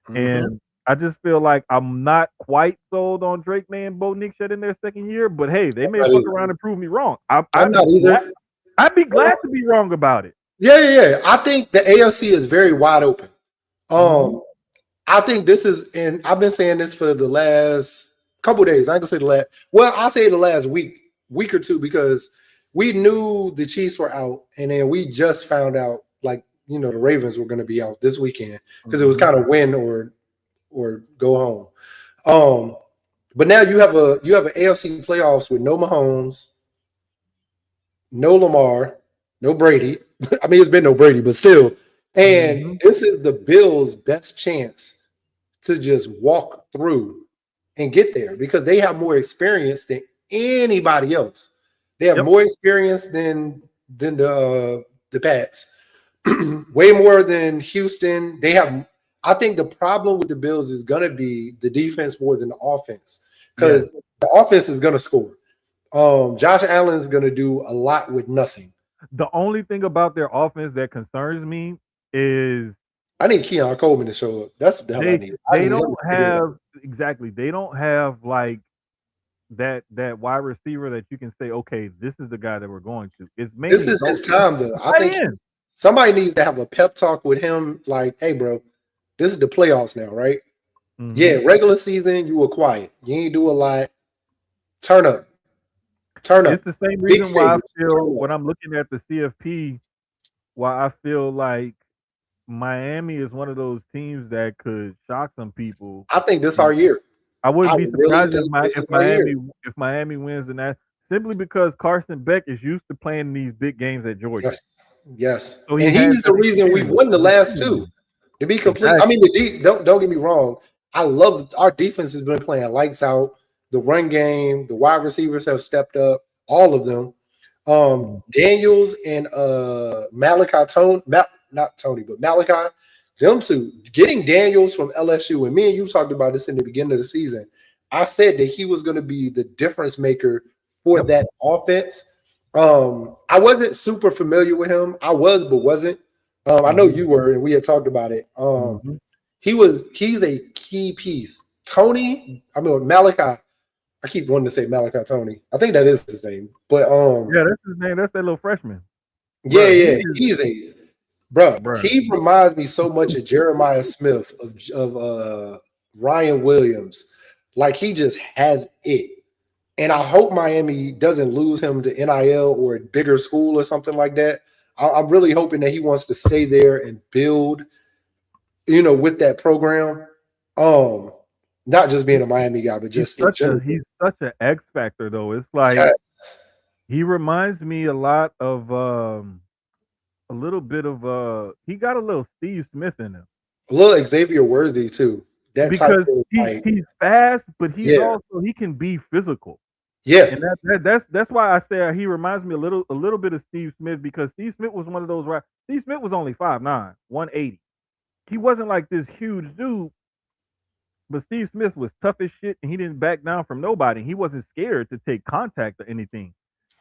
Mhm. And I just feel like I'm not quite sold on Drake May and Bo Nix yet in their second year, but hey, they I'm may not fuck either. around and prove me wrong. I, I'm I'd be not glad. either. I'd be glad to be wrong about it. Yeah, yeah, yeah. I think the AFC is very wide open. hmm Um, I think this is, and I've been saying this for the last couple of days. I ain't gonna say the last. Well, I'll say the last week or two, because we knew the Chiefs were out, and then we just found out, like the Ravens were going to be out this weekend because it was hmm kind of win or go home. Um, but now you have an AFC playoffs with no Mahomes, no Lamar, no Brady. I mean, it's been no Brady, but still. And hmm this is the Bills' best chance to just walk through and get there because they have more experience than anybody else. They have Yep. more experience than the Pats, way more than Houston. They have. I think the problem with the Bills is going to be the defense more than the offense Yes. because the offense is going to score. Josh Allen's going to do a lot with nothing. The only thing about their offense that concerns me is I need Keon Coleman to show up. That's what the hell I they need. I they need him don't to figure it out. have exactly. They don't have like that wide receiver that you can say, okay, this is the guy that we're going to. It's This mainly is go his time, though. I tight think end. somebody needs to have a pep talk with him. Like, hey, bro, this is the playoffs now, right? Hmm. Yeah, regular season, you were quiet. You ain't do a lot. Turn up. Turn up. It's the same Big reason why I stage. feel Turn up. when I'm looking at the CFP, why I feel like Miami is one of those teams that could shock some people. I think this our And year. I I wouldn't be really surprised think this if is our year. Miami wins in that simply because Carson Beck is used to playing these big games at Georgia, Yes. Yes. so he And has he's the that reason we've experience won the of last receiving two. them. To be complete, I mean, Exactly. don't get me wrong. I love our defense has been playing lights out. The run game, the wide receivers have stepped up, all of them. Mhm. Daniels and Malachi Tone, not Tony, but Malachi, them two. Getting Daniels from LSU, and me and you talked about this in the beginning of the season. I said that he was going to be the difference maker for Yep. that offense. I wasn't super familiar with him. I was, but wasn't. I know Hmm. you were, and we had talked about it. Hmm. He's a key piece. Tony, I mean Malachi. I keep wanting to say Malachi Tony. I think that is his name. But Yeah, that's his name. That's that little freshman, yeah, bro. He yeah, is, he's a bro. bro. He reminds me so much of Jeremiah Smith of Ryan Williams. Like he just has it. And I hope Miami doesn't lose him to NIL or a bigger school or something like that. I'm really hoping that he wants to stay there and build, with that program. Um, Not just being a Miami guy, but just in general. He's such an X factor though. It's like Yes. he reminds me a lot of a little bit of he got a little Steve Smith in him A little Xavier Worthy too. That type because of like, he's fast, but yeah, he can be physical. yeah, And that's why I say he reminds me a little bit of Steve Smith because Steve Smith was one of those right. Steve Smith was only 5'9", 180. He wasn't like this huge dude, but Steve Smith was tough as shit and he didn't back down from nobody. He wasn't scared to take contact or anything.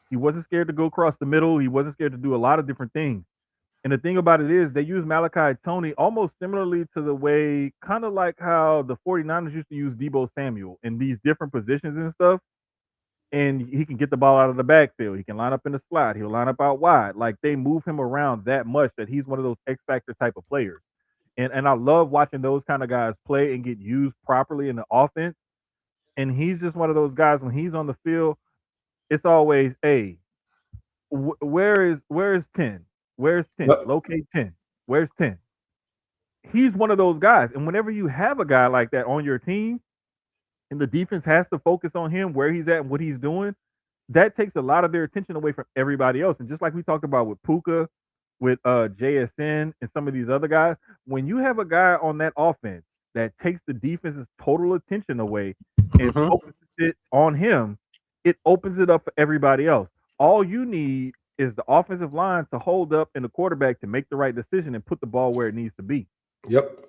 He wasn't scared to go across the middle. He wasn't scared to do a lot of different things. And the thing about it is they use Malachi Tony almost similarly to the way, kind of like how the 49ers used to use Debo Samuel in these different positions and stuff. And he can get the ball out of the backfield. He can line up in the slot. He'll line up out wide. Like they move him around that much that he's one of those X factor type of players. And I love watching those kind of guys play and get used properly in the offense. And he's just one of those guys when he's on the field, it's always, hey, where is 10? Where's 10? but Locate 10. Where's 10? He's one of those guys. And whenever you have a guy like that on your team and the defense has to focus on him, where he's at and what he's doing, that takes a lot of their attention away from everybody else. And just like we talked about with Puka, with JSN and some of these other guys, when you have a guy on that offense that takes the defense's total attention away and mhm. focuses it on him, it opens it up for everybody else. All you need is the offensive line to hold up and the quarterback to make the right decision and put the ball where it needs to be. Yep,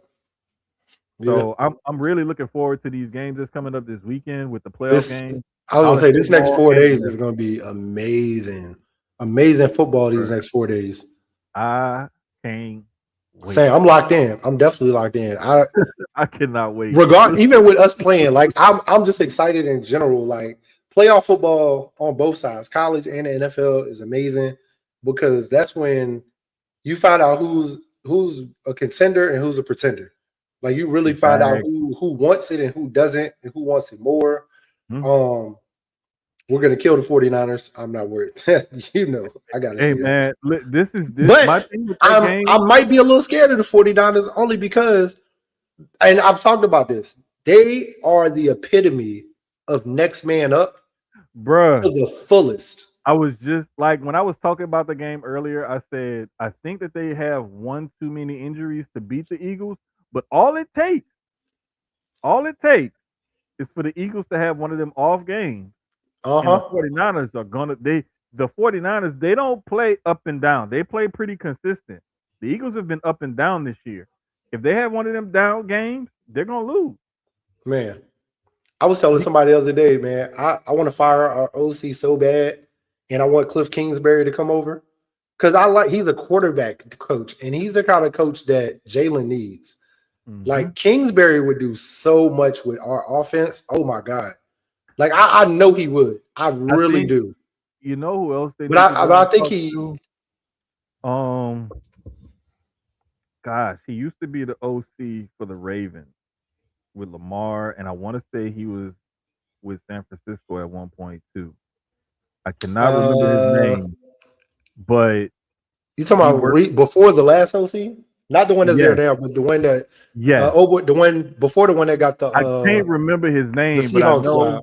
yeah. So I'm really looking forward to these games that's coming up this weekend with the playoff This game, I was gonna college say this next football, 4 days and is gonna be amazing. Amazing football these NFL. next 4 days. I can't wait. Sam, I'm locked in. I'm definitely locked in. I I cannot wait. regard even with us playing, like I'm just excited in general. Like playoff football on both sides, college and the NFL is amazing because that's when you find out who's a contender and who's a pretender. Like you really find out Exactly. who wants it and who doesn't and who wants it more. Hmm. Um, we're gonna kill the 49ers. I'm not worried. I gotta Hey see it. man, this is this my But thing with that I game, might be a little scared of the 49ers only because, and I've talked about this, they are the epitome of next man up to bruh. the fullest. I was just like when I was talking about the game earlier, I said I think that they have one too many injuries to beat the Eagles, but all it takes is for the Eagles to have one of them off games and the Uh-huh. 49ers are gonna they the 49ers, they don't play up and down. They play pretty consistent. The Eagles have been up and down this year. If they have one of them down games, they're gonna lose. Man. I was telling somebody the other day, man, I want to fire our OC so bad, and I want Cliff Kingsbury to come over. because I like he's a quarterback coach, and he's the kind of coach that Jalen needs. Hmm. Like Kingsbury would do so much with our offense. Oh my god! Like I know he would. I I really think do. you know who else they But need to go I and think talk he. to. Um, Gosh, he used to be the OC for the Ravens with Lamar, and I want to say he was with San Francisco at one point too. I cannot remember his Uh, name, but you talking he about worked. before the last OC? Not the one that's there Yes, now, but the one that yes. over the one before the one that got I can't remember his the name, but I Seahawks job. know.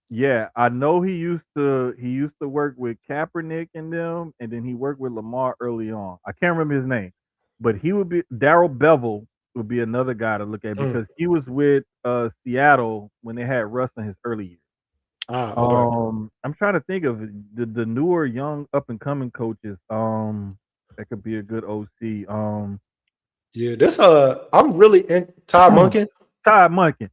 Yeah, I know he used to work with Kaepernick and them, and then he worked with Lamar early on. I can't remember his name, but he would be Daryl Bevel would be another guy to look at Mm. because he was with Seattle when they had Russ in his early years. Ah, okay. I'm trying to think of the newer young up and coming coaches. That could be a good OC. Yeah, this I'm really in Todd Monken. Todd Monken.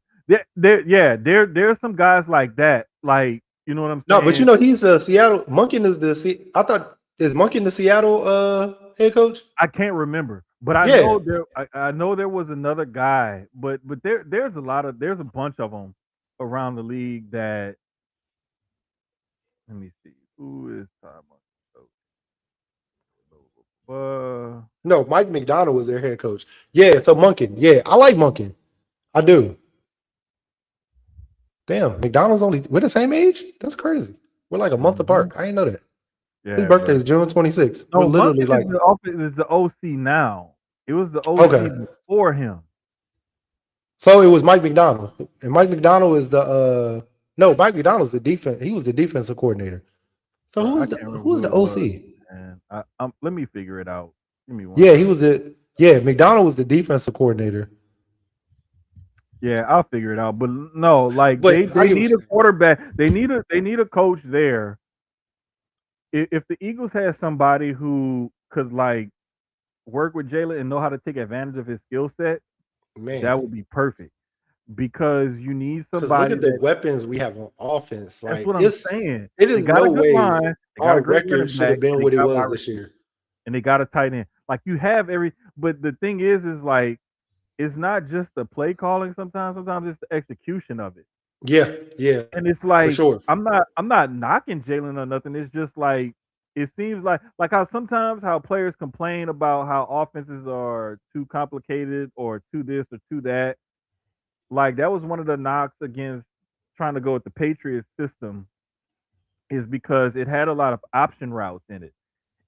There's some guys like that. Like, you know what I'm No, but you saying? know he's Seattle. Monken is I thought is Monken the Seattle head coach? I can't remember, but I Yeah, know I know there was another guy, but there's a bunch of them around the league that let me see who is Todd Monken. no, Mike McDonald was their head coach. Yeah, so Monken. Yeah, I like Monken. I do. Damn, McDonald's only we're the same age. That's crazy. We're like a month Hmm. apart. I didn't know that. His Yeah, birthday but is June 26th. We're no, literally Monken is like the OC now. It was the OC okay. before him. So it was Mike McDonald, and Mike McDonald is the no Mike McDonald's the defense. He was the defensive coordinator. So Bro, I can't remember who's who the it was, OC? man. Let me figure it out. Give me one Yeah, he second. was the yeah McDonald was the defensive coordinator. Yeah, I'll figure it out. But no, like But I they get what need a you quarterback. They need a coach there. If the Eagles had somebody who could like work with Jalen and know how to take advantage of his skill set, man. that would be perfect. Because you need Because look somebody at the that weapons we have on offense. that's Like what I'm saying. it They is got no a good way line, they got our a great record running should have back, been and they what it got wide was this receivers, year. and they got a tight end. Like you have every but the thing is like it's not just the play calling sometimes it's the execution of it. Yeah, yeah, And it's for like sure. I'm not knocking Jalen or nothing. It's just like it seems like how sometimes how players complain about how offenses are too complicated or too this or too that. Like that was one of the knocks against trying to go with the Patriots system is because it had a lot of option routes in it.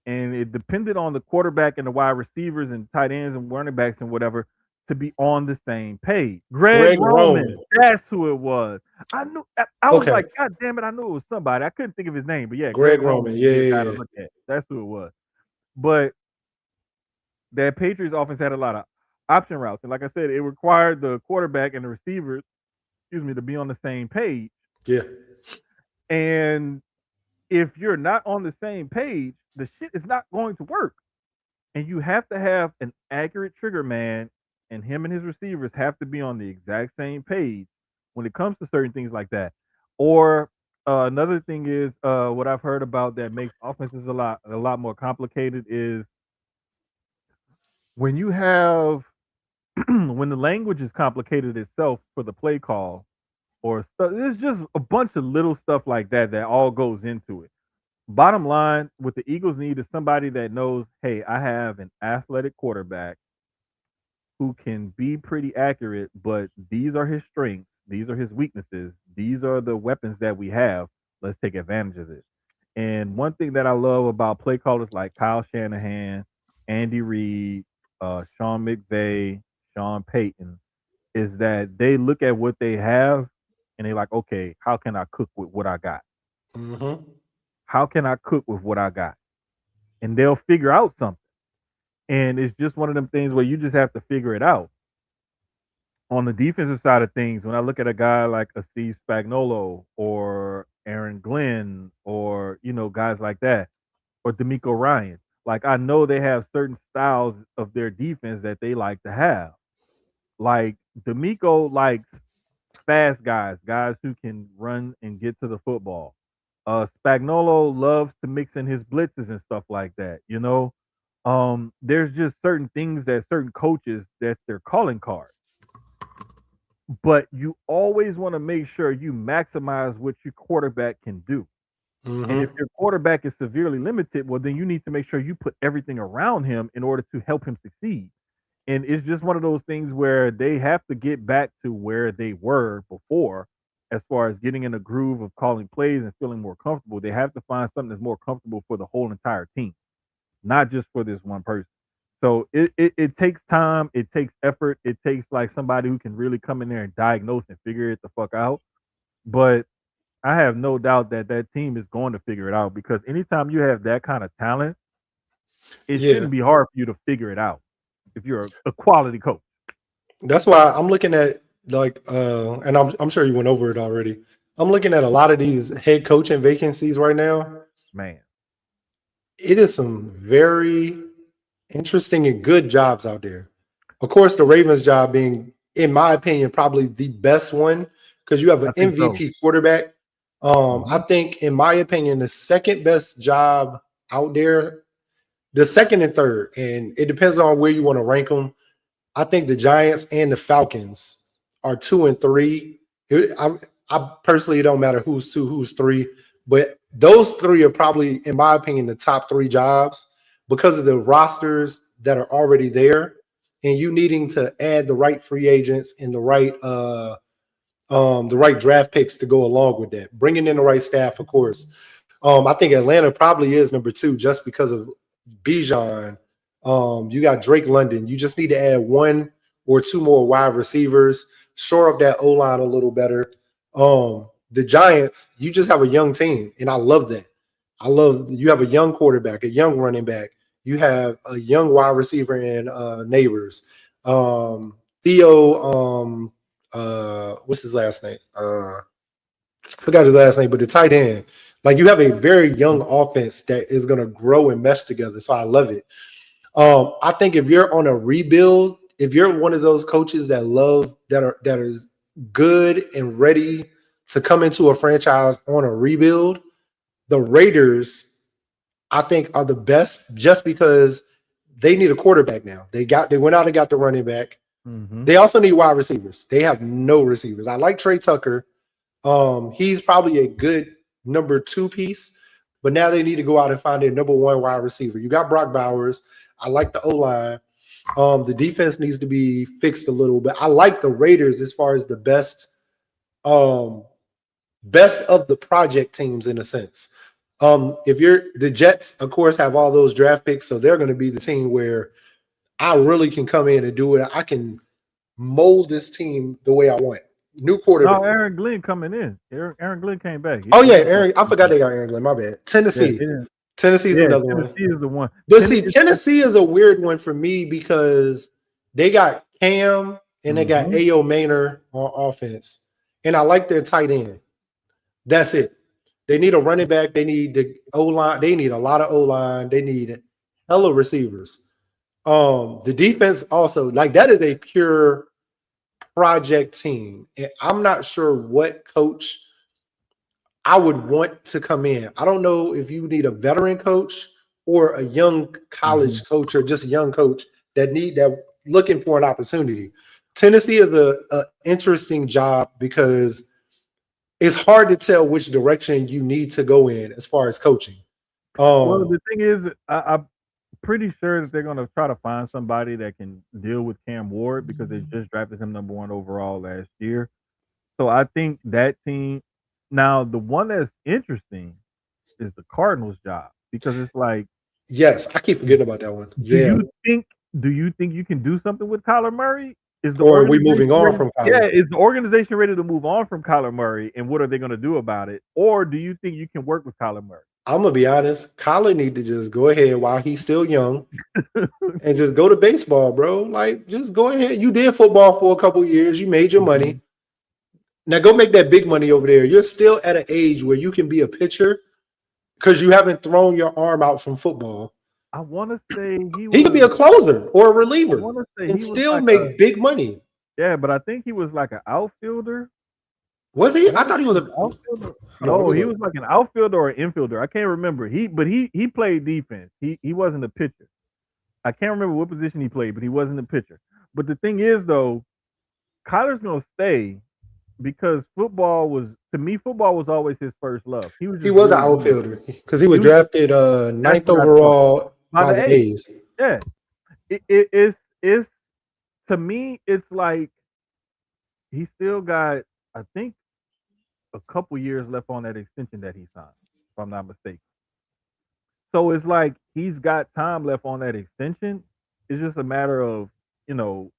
And it depended on the quarterback and the wide receivers and tight ends and running backs and whatever to be on the same page. Greg Greg Roman, Roman. that's who it was. I was Okay, like, God damn it, I knew it was somebody. I couldn't think of his name, but yeah, Greg Greg Roman. Roman would Yeah, be a yeah, guy to yeah. look at. That's who it was. But that Patriots offense had a lot of option routes, and like I said, it required the quarterback and the receivers, excuse me, to be on the same page. Yeah. And if you're not on the same page, the shit is not going to work. And you have to have an accurate trigger man, and him and his receivers have to be on the exact same page when it comes to certain things like that. Or another thing is what I've heard about that makes offenses a lot more complicated is when you have when the language is complicated itself for the play call or stuff. There's just a bunch of little stuff like that that all goes into it. Bottom line, what the Eagles need is somebody that knows, hey, I have an athletic quarterback who can be pretty accurate, but these are his strengths, these are his weaknesses, these are the weapons that we have. Let's take advantage of it. And one thing that I love about play callers like Kyle Shanahan, Andy Reid, Sean McVay, Sean Payton, is that they look at what they have and they're like, okay, how can I cook with what I got? Mm-hmm. How can I cook with what I got? And they'll figure out something. And it's just one of them things where you just have to figure it out. On the defensive side of things, when I look at a guy like a Steve Spagnuolo or Aaron Glenn or guys like that or D'Amico Ryan, like I know they have certain styles of their defense that they like to have. Like D'Amico likes fast guys, guys who can run and get to the football. Spagnolo loves to mix in his blitzes and stuff like that. There's just certain things that certain coaches that's their calling card. But you always want to make sure you maximize what your quarterback can do. And if Mm-hmm. your quarterback is severely limited, well, then you need to make sure you put everything around him in order to help him succeed. And it's just one of those things where they have to get back to where they were before, as far as getting in a groove of calling plays and feeling more comfortable. They have to find something that's more comfortable for the whole entire team, not just for this one person. So it takes time, it takes effort, it takes like somebody who can really come in there and diagnose and figure it the fuck out. But I have no doubt that that team is going to figure it out because anytime you have that kind of talent, it Yeah, shouldn't be hard for you to figure it out if you're a quality coach. that's why I'm looking at like, and I'm sure you went over it already. I'm looking at a lot of these head coaching vacancies right now. Man. It is some very interesting and good jobs out there. Of course, the Ravens job being, in my opinion, probably the best one because you have an I think so. MVP quarterback. I Hmm. think, in my opinion, the second best job out there, the second and third, and it depends on where you want to rank them. I think the Giants and the Falcons are 2 and 3. I personally, it don't matter who's two, who's three, but those three are probably, in my opinion, the top three jobs because of the rosters that are already there, and you needing to add the right free agents and the right draft picks to go along with that. Bringing in the right staff, of course. I think Atlanta probably is number two just because of Bijan. You got Drake London. You just need to add one or two more wide receivers, shore up that O line a little better. The Giants, you just have a young team, and I love that. I love you have a young quarterback, a young running back. You have a young wide receiver in Neighbors. Theo, what's his last name? I forgot his last name, but the tight end. Like you have a very young offense that is going to grow and mesh together. So I love it. I think if you're on a rebuild, if you're one of those coaches that is good and ready to come into a franchise on a rebuild, the Raiders, I think, are the best just because they need a quarterback now. They went out and got the running back. Hmm. They also need wide receivers. They have no receivers. I like Trey Tucker. He's probably a good number two piece, but now they need to go out and find a number one wide receiver. You got Brock Bowers. I like the O line. The defense needs to be fixed a little bit. I like the Raiders as far as the um, best of the project teams in a sense. If you're the Jets, of course, have all those draft picks, so they're going to be the team where I really can come in and do it. I can mold this team the way I want. New No, quarterback. Aaron Glenn coming in. Aaron Glenn came back. Oh He yeah, coming Aaron. I forgot back. they got Aaron Glenn. My bad. Yeah, Tennessee. they didn't. Tennessee's Yeah, another one. Tennessee is the one. But see, Tennessee. Tennessee is a weird one for me because they got Cam and they got Hmm. Ao Maynard on offense, and I like their tight end. That's it. They need a running back. They need the O line. They need a lot of O line. They need hella receivers. The defense also like that is a pure project team, and I'm not sure what coach I would want to come in. I don't know if you need a veteran coach or a young Hmm. college coach or just a young coach that looking for an opportunity. Tennessee is a interesting job because it's hard to tell which direction you need to go in as far as coaching. Well, Um, the thing is, I'm pretty sure that they're going to try to find somebody that can deal with Cam Ward because they just drafted him number one overall last year. So I think that team. Now, the one that's interesting is the Cardinals' job because it's like, yes, I keep forgetting about that one. do Yeah. you think do you think you can do something with Kyler Murray? Is the Or are we organization moving on ready? from Yeah, Kyler? is the organization ready to move on from Kyler Murray? And what are they going to do about it? Or do you think you can work with Kyler Murray? I'm gonna be honest. Kyler need to just go ahead while he's still young and just go to baseball, bro. Like, just go ahead. You did football for a couple years. You made your money. Mhm. Now go make that big money over there. You're still at an age where you can be a pitcher because you haven't thrown your arm out from football. I want to say he He could was. be a closer or a I reliever want to say and he was still like a. make big money. Yeah, but I think he was like an outfielder. Was I he? I don't know thought he if he was was a. outfielder. Hold on, let No, me he look. was like an outfielder or an infielder. I can't remember. He played defense. He wasn't a pitcher. I can't remember what position he played, but he wasn't a pitcher. But the thing is though, Kyler's gonna stay because football was always his first love. He was He just was an really good. outfielder because he He was was drafted That's ninth what I thought. overall By by the the age. A's. Yeah. It's to me, it's like he still got, I think, a couple years left on that extension that he signed, if I'm not mistaken. So it's like he's got time left on that extension. It's just a matter of, you know,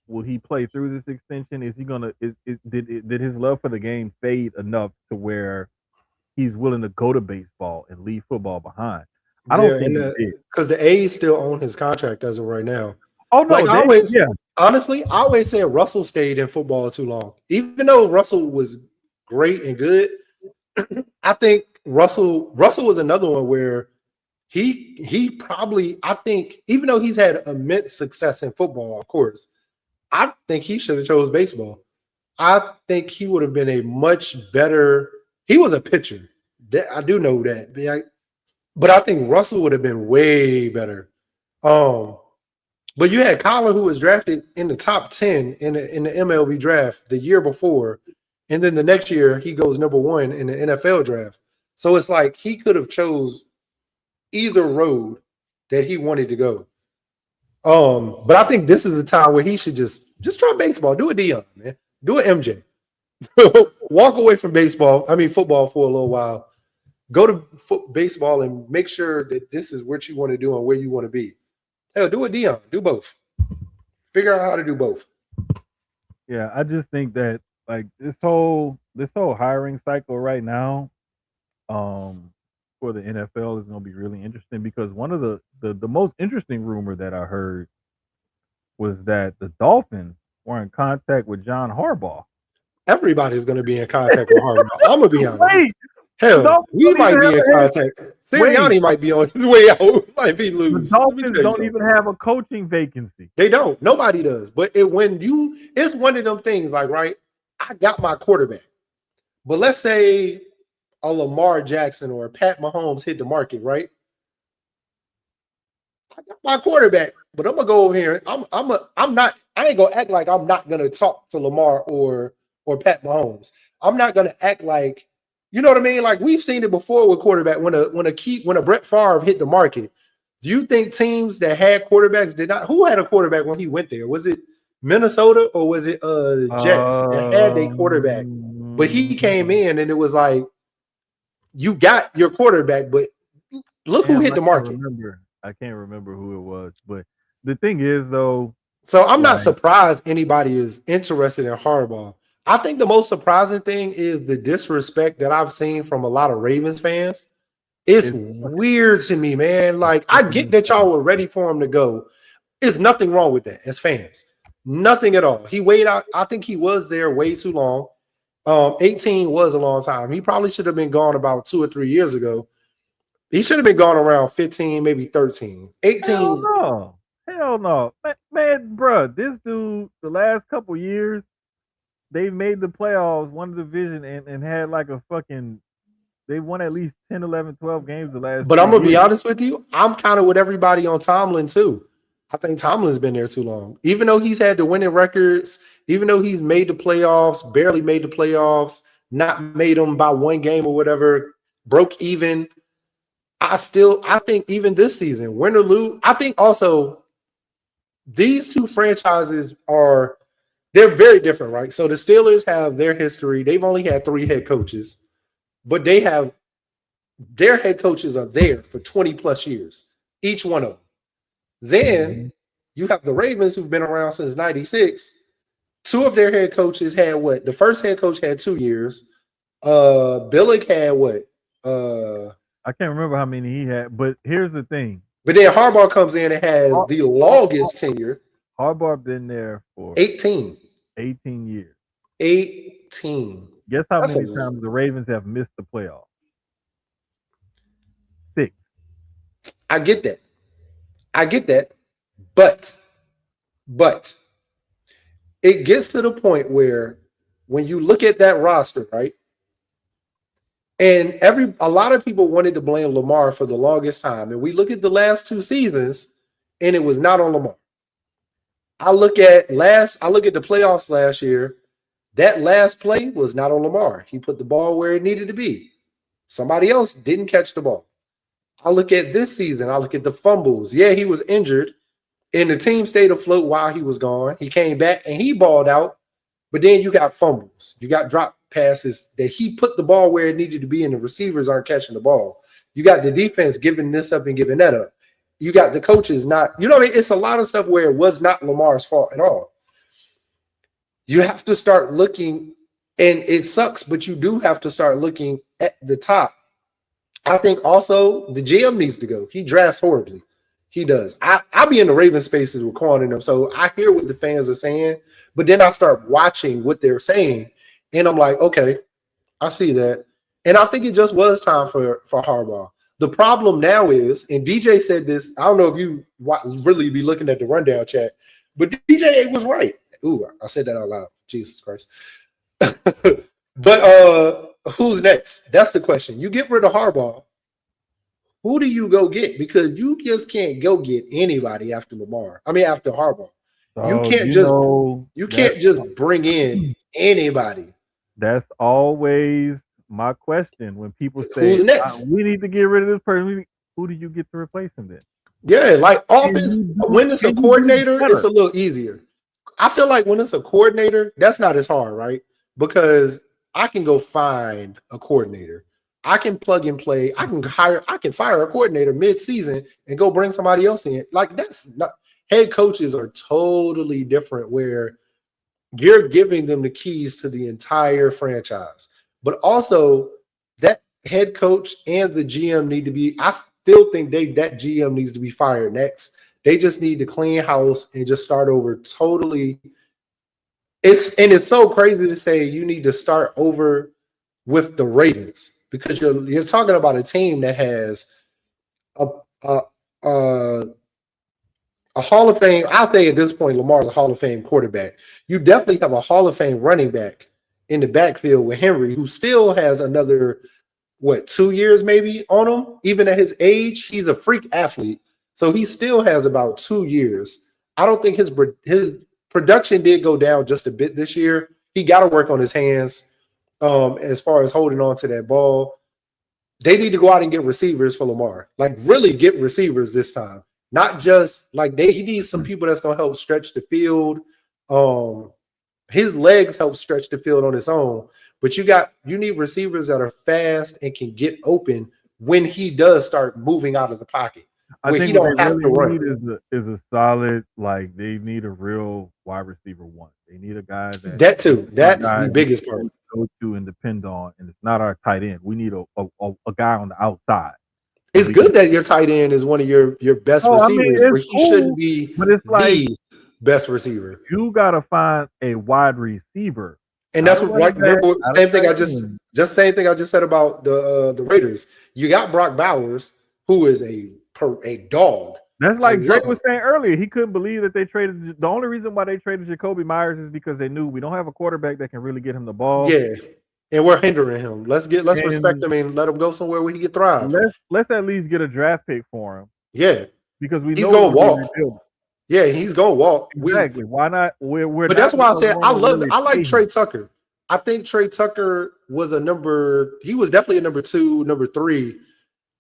will he play through this extension? Is he gonna did his love for the game fade enough to where he's willing to go to baseball and leave football behind? I Yeah, don't and think he did. because the A's still own his contract as of right now. Oh no, Like I they always, yeah. honestly, I always said Russell stayed in football too long. Even though Russell was great and good, I think Russell was another one where he probably I think even though he's had immense success in football, of course, I think he should have chose baseball. I think he would have been a much better. He was a pitcher. I do know that, but I think Russell would have been way better. Um, but you had Kyler who was drafted in the top 10 in the MLB draft the year before, and then the next year he goes number one in the NFL draft. So it's like he could have chose either road that he wanted to go. But I think this is a time where he should just try baseball. Do a Dion, man. Do an MJ. Walk away from baseball. I mean football for a little while. Go to baseball and make sure that this is what you want to do and where you want to be. Hell, do a Dion. Do both. Figure out how to do both. Yeah, I just think that like this whole hiring cycle right now, um, for the NFL is gonna be really interesting because one of the most interesting rumor that I heard was that the Dolphins were in contact with John Harbaugh. Everybody's going to be in contact with Harbaugh. I'm going to be honest. Wait, the Hell, Dolphins we don't might even be have in a head. contact. Wait, Sirianni might be on his way out. Might be the lose. Let me Dolphins tell you don't something. even have a coaching vacancy. They don't. Nobody does. But it's one of them things like, right, I got my quarterback. But let's say a Lamar Jackson or a Pat Mahomes hit the market, right? I got my quarterback, but I'm gonna go over here. I'm not. I ain't gonna act like I'm not gonna talk to Lamar or Pat Mahomes. I'm not gonna act like you know what I mean. Like we've seen it before with quarterback when a Brett Favre hit the market. Do you think teams that had quarterbacks did not? Who had a quarterback when he went there? Was it Minnesota or was it the Jets that had a quarterback? But he came Um, in and it was like you got your quarterback, but look who damn, hit I the can't market. remember. I can't remember who it was, but the thing is though, So I'm not like surprised anybody is interested in Harbaugh. I think the most surprising thing is the disrespect that I've seen from a lot of Ravens fans. It's it's fucking weird to me, man. Like I fucking get that y'all insane. were ready for him to go. There's nothing wrong with that as fans. Nothing at all. He waited out. I think he was there way too long. 18 was a long time. He probably should have been gone about 2 or 3 years ago. He should have been gone around 15, maybe 13. Hell 18. no. Hell no. Man, bruh, this dude, the last couple years, they made the playoffs, won the division, and had like a fucking, they won at least 10, 11, 12 games the last But I'm three gonna be years. honest with you. I'm kind of with everybody on Tomlin too. I think Tomlin's been there too long. Even though he's had the winning records, even though he's made the playoffs, barely made the playoffs, not made them by one game or whatever, broke even. I think even this season, win or lose, I think also these two franchises they're very different, right? So the Steelers have their history. They've only had 3 head coaches, but their head coaches are there for 20 plus years, each one of them. Then Hmm. you have the Ravens who've been around since 96. Two of their head coaches had what? The first head coach had 2 years. Billick had what? I can't remember how many he had, but here's the thing. But then Harbaugh comes in and has Har- the Har- Har- longest tenure, Harbaugh been there for 18. 18 years. 18. Guess how That's a many times the Ravens have missed the playoffs? Six. I get that. I get that. But it gets to the point where when you look at that roster, right? And a lot of people wanted to blame Lamar for the longest time. And we look at the last two seasons, and it was not on Lamar. I look at the playoffs last year. That last play was not on Lamar. He put the ball where it needed to be. Somebody else didn't catch the ball. I look at this season. I look at the fumbles. Yeah, he was injured, and the team stayed afloat while he was gone. He came back and he balled out, but then you got fumbles. You got drop passes that he put the ball where it needed to be, and the receivers aren't catching the ball. You got the defense giving this up and giving that up. You got the coaches not, you know what I mean? It's a lot of stuff where it was not Lamar's fault at all. You have to start looking, and it sucks, but you do have to start looking at the top. I think also the GM needs to go. He drafts horribly. He does. I be in the Raven spaces with Quan and them, so I hear what the fans are saying, but then I start watching what they're saying, and I'm like, okay, I see that. And I think it just was time for Harbaugh. The problem now is, and DJ said this, I don't know if you really be looking at the rundown chat, but DJ was right. Ooh, I said that out loud. Jesus Christ. But who's next? That's the question. You get rid of Harbaugh. Who do you go get? Because you just can't go get anybody after Lamar. I mean, after Harbaugh. You So can't just bring in anybody. that's always my question when people say Who's next? we need to get rid of this person. Who do you get to replace him then? Yeah, like offense, when it's a Can you do coordinator, it's better? a little easier. I feel like when it's a coordinator, that's not as hard, right? Because I can go find a coordinator. I can plug and play. I can fire a coordinator mid-season and go bring somebody else in. Like that's not head coaches are totally different where you're giving them the keys to the entire franchise. But also that head coach and the GM need to be, I still think that GM needs to be fired next. They just need to clean house and just start over totally. It's so crazy to say you need to start over with the Ravens because you're talking about a team that has a a, a, a Hall of Fame. I'll say at this point, Lamar's a Hall of Fame quarterback. You definitely have a Hall of Fame running back in the backfield with Henry, who still has another 2 years maybe on him. Even at his age, he's a freak athlete, so he still has about 2 years. I don't think his production did go down just a bit this year. He got to work on his hands as far as holding on to that ball. They need to go out and get receivers for Lamar. Like really get receivers this time. Not just like he needs some people that's gonna help stretch the field. His legs help stretch the field on its own, but you need receivers that are fast and can get open when he does start moving out of the pocket, I where he think what they don't have really to need run. is a solid, like they need a real wide receiver one. They need a guy that That too. our That's guy the we biggest can part. go to and depend on, and it's not our tight end. We need a guy on the outside that It's we can. good that your tight end is one of your best Oh, I mean, receivers, it's but he shouldn't cool, be but it's like the best receiver. you gotta find a wide receiver, And not that's a what, running like, back, remember not a same thing tight I end. just same thing I just said about the Raiders. You got Brock Bowers, who is a dog. That's I like Drake love was him. saying earlier. He couldn't believe that they traded. The only reason why they traded Jacoby Myers is because they knew we don't have a quarterback that can really get him the ball. Yeah, and we're hindering him. Let's respect And him and let him go somewhere where he can thrive. let's at least get a draft pick for him Yeah, because we he's know we're gonna gonna be walk. rebuilding. Yeah, he's gonna walk. Exactly. Why not? We're But that's not why I gonna said want to really I like pay Trey him. Tucker. I think Trey Tucker was a number. He was definitely a number two, number three.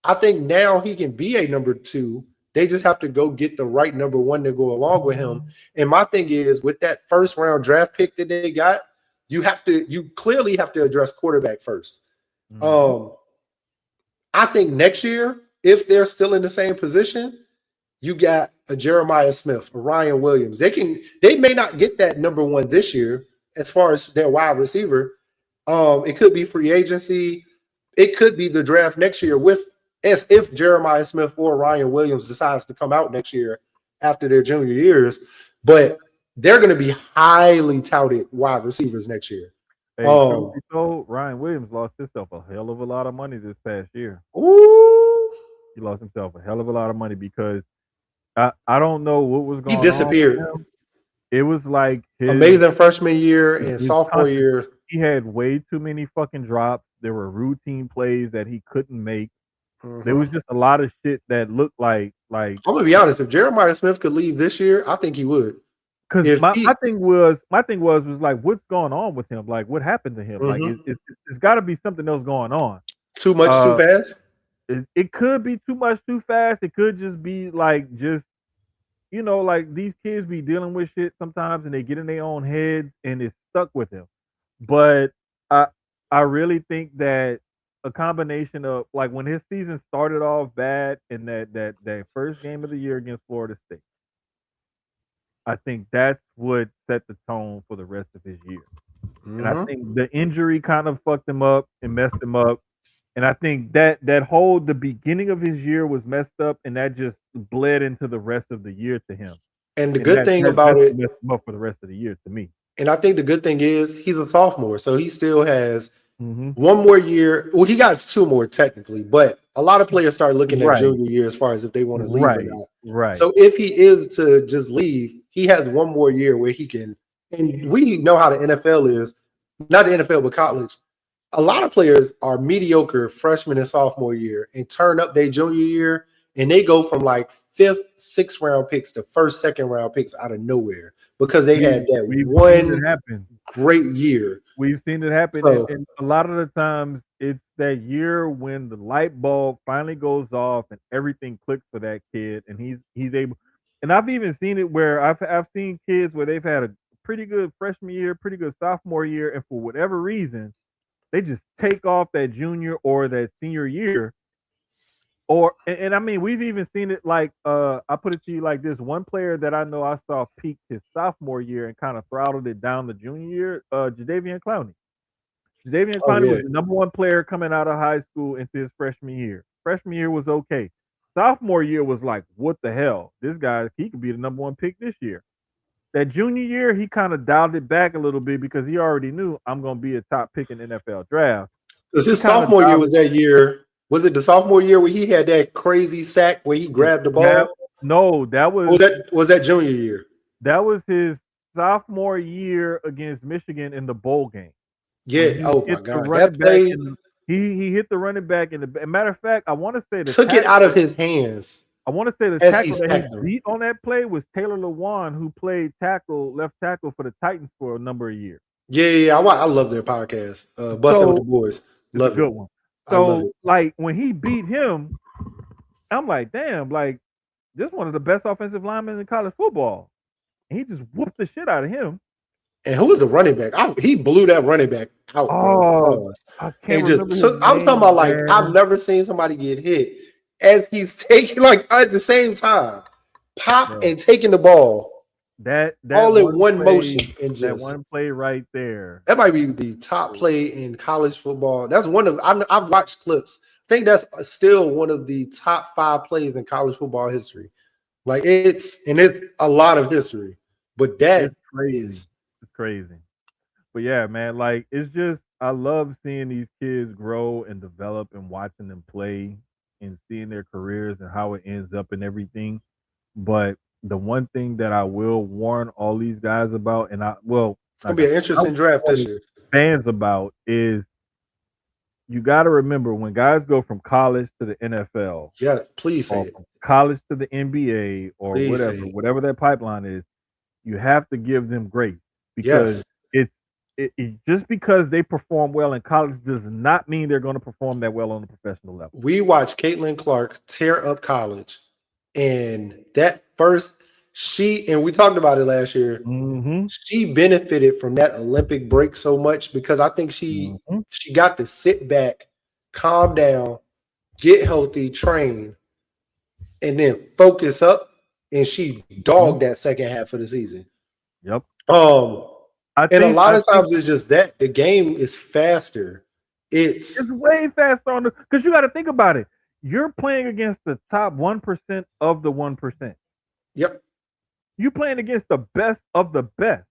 I think now he can be a number two. They just have to go get the right number one to go along with him. And my thing is, with that first round draft pick that they got, you clearly have to address quarterback first. Mm-hmm. Um, I think next year, if they're still in the same position, you got a Jeremiah Smith, a Ryan Williams. They may not get that number one this year as far as their wide receiver. It could be free agency. It could be the draft next year with as if Jeremiah Smith or Ryan Williams decides to come out next year after their junior years. But they're going to be highly touted wide receivers next year. Hey, truth Um, be told, Ryan Williams lost himself a hell of a lot of money this past year. ooh, He lost himself a hell of a lot of money because I don't know what was he going on with disappeared. him. it was like Amazing freshman year and his sophomore constant. year. He had way too many fucking drops. There were routine plays that he couldn't make. There was Mhm. just a lot of shit that looked like I'm gonna be honest. If Jeremiah Smith could leave this year, I think he would. because If my he, thing was like what's going on with him? Like what happened to him? Like Mhm. it's got to be something else going on. Too much too Uh, fast. it could be too much too fast. It could just be like just like these kids be dealing with shit sometimes and they get in their own heads and it's stuck with them. But I I really think that a combination of like when his season started off bad in that first game of the year against Florida State, I think that's what set the tone for the rest of his year. And I Mhm. think the injury kind of fucked him up and messed him up. And I think that whole the beginning of his year was messed up, and that just bled into the rest of the year to him. And the And good thing about that's it, what messed him up for the rest of the year to me. and I think the good thing is he's a sophomore, so he still has Hmm. one more year. Well, he got two more technically, but a lot of players start looking at Right, junior year as far as if they want to leave or right, not. right. So if he is to just leave, he has one more year where he can. And we know how the NFL is, not the NFL, but college. A lot of players are mediocre freshman and sophomore year and turn up their junior year, and they go from like fifth, sixth round picks to first, second round picks out of nowhere because they had that We've seen it one happen. great year. We've seen it happen, and, So and a lot of the times it's that year when the light bulb finally goes off and everything clicks for that kid, and he's able. And I've even seen it where I've seen kids where they've had a pretty good freshman year, pretty good sophomore year, and for whatever reason they just take off that junior or that senior year. And I mean we've even seen it like I put it to you like this: one player that I know I saw peak his sophomore year and kind of throttled it down the junior year, Jadavian Clowney. Jadavian oh Clowney was yeah. the number one player coming out of high school into his freshman year. Freshman year was okay. Sophomore year was like, what the hell? This guy, he could be the number one pick this year. That junior year, he kind of dialed it back a little bit because he already knew I'm going to be a top pick in the NFL draft. Because He his kind of sophomore year dialed was it. that year. Was it the sophomore year where he had that crazy sack where he grabbed the That ball? no, Or was that junior year? that was his sophomore year against Michigan in the bowl game when Yeah. he Oh hit my the God. That running back play in the he hit the running back in the matter of fact, I want to say the took it out of tackle his hands I want to say the as he tackle that he sacked him. beat on that play was Taylor Lewan, who played left tackle for the Titans for a number of years. Yeah, yeah, yeah. I love their podcast. Busting with the So boys. it's a Love it. good one. I love So it. like when he beat him, I'm like, damn, like this one of the best offensive linemen in college football. And he just whooped the shit out of him. And who was the running back? He blew that running back out, bro. Oh, Pause. I can't And just remember his took. I'm talking about name, like I've man. never seen somebody get hit as he's taking like at the same time, pop Bro, and taking the ball that all in one one play, motion and that just one play right there. that might be the top play in college football. That's one of I've watched clips. I think that's still one of the top five plays in college football history. Like it's a lot of history, but that It's crazy. is It's crazy. But yeah, man, like it's just I love seeing these kids grow and develop and watching them play and seeing their careers and how it ends up and everything. But the one thing that I will warn all these guys about, and it's gonna like be an I interesting warn draft all this these year. fans about is you got to remember when guys go from college to the NFL Yeah, please say or it. from college to the NBA or Please say it. whatever that pipeline is, you have to give them grace because Yes. it's just because they perform well in college does not mean they're going to perform that well on the professional level. We watched Caitlin Clark tear up college. And that first and we talked about it last year. Hmm. She benefited from that Olympic break so much because I think Hmm. she got to sit back, calm down, get healthy, train, and then focus up. And she Hmm. dogged that second half of the season. Yep. Um, I and a think lot I of think times it's just that the game is faster. it's It's way faster on the because you got to think about it. You're playing against the top 1% of the 1%. yep. You playing against the best of the best.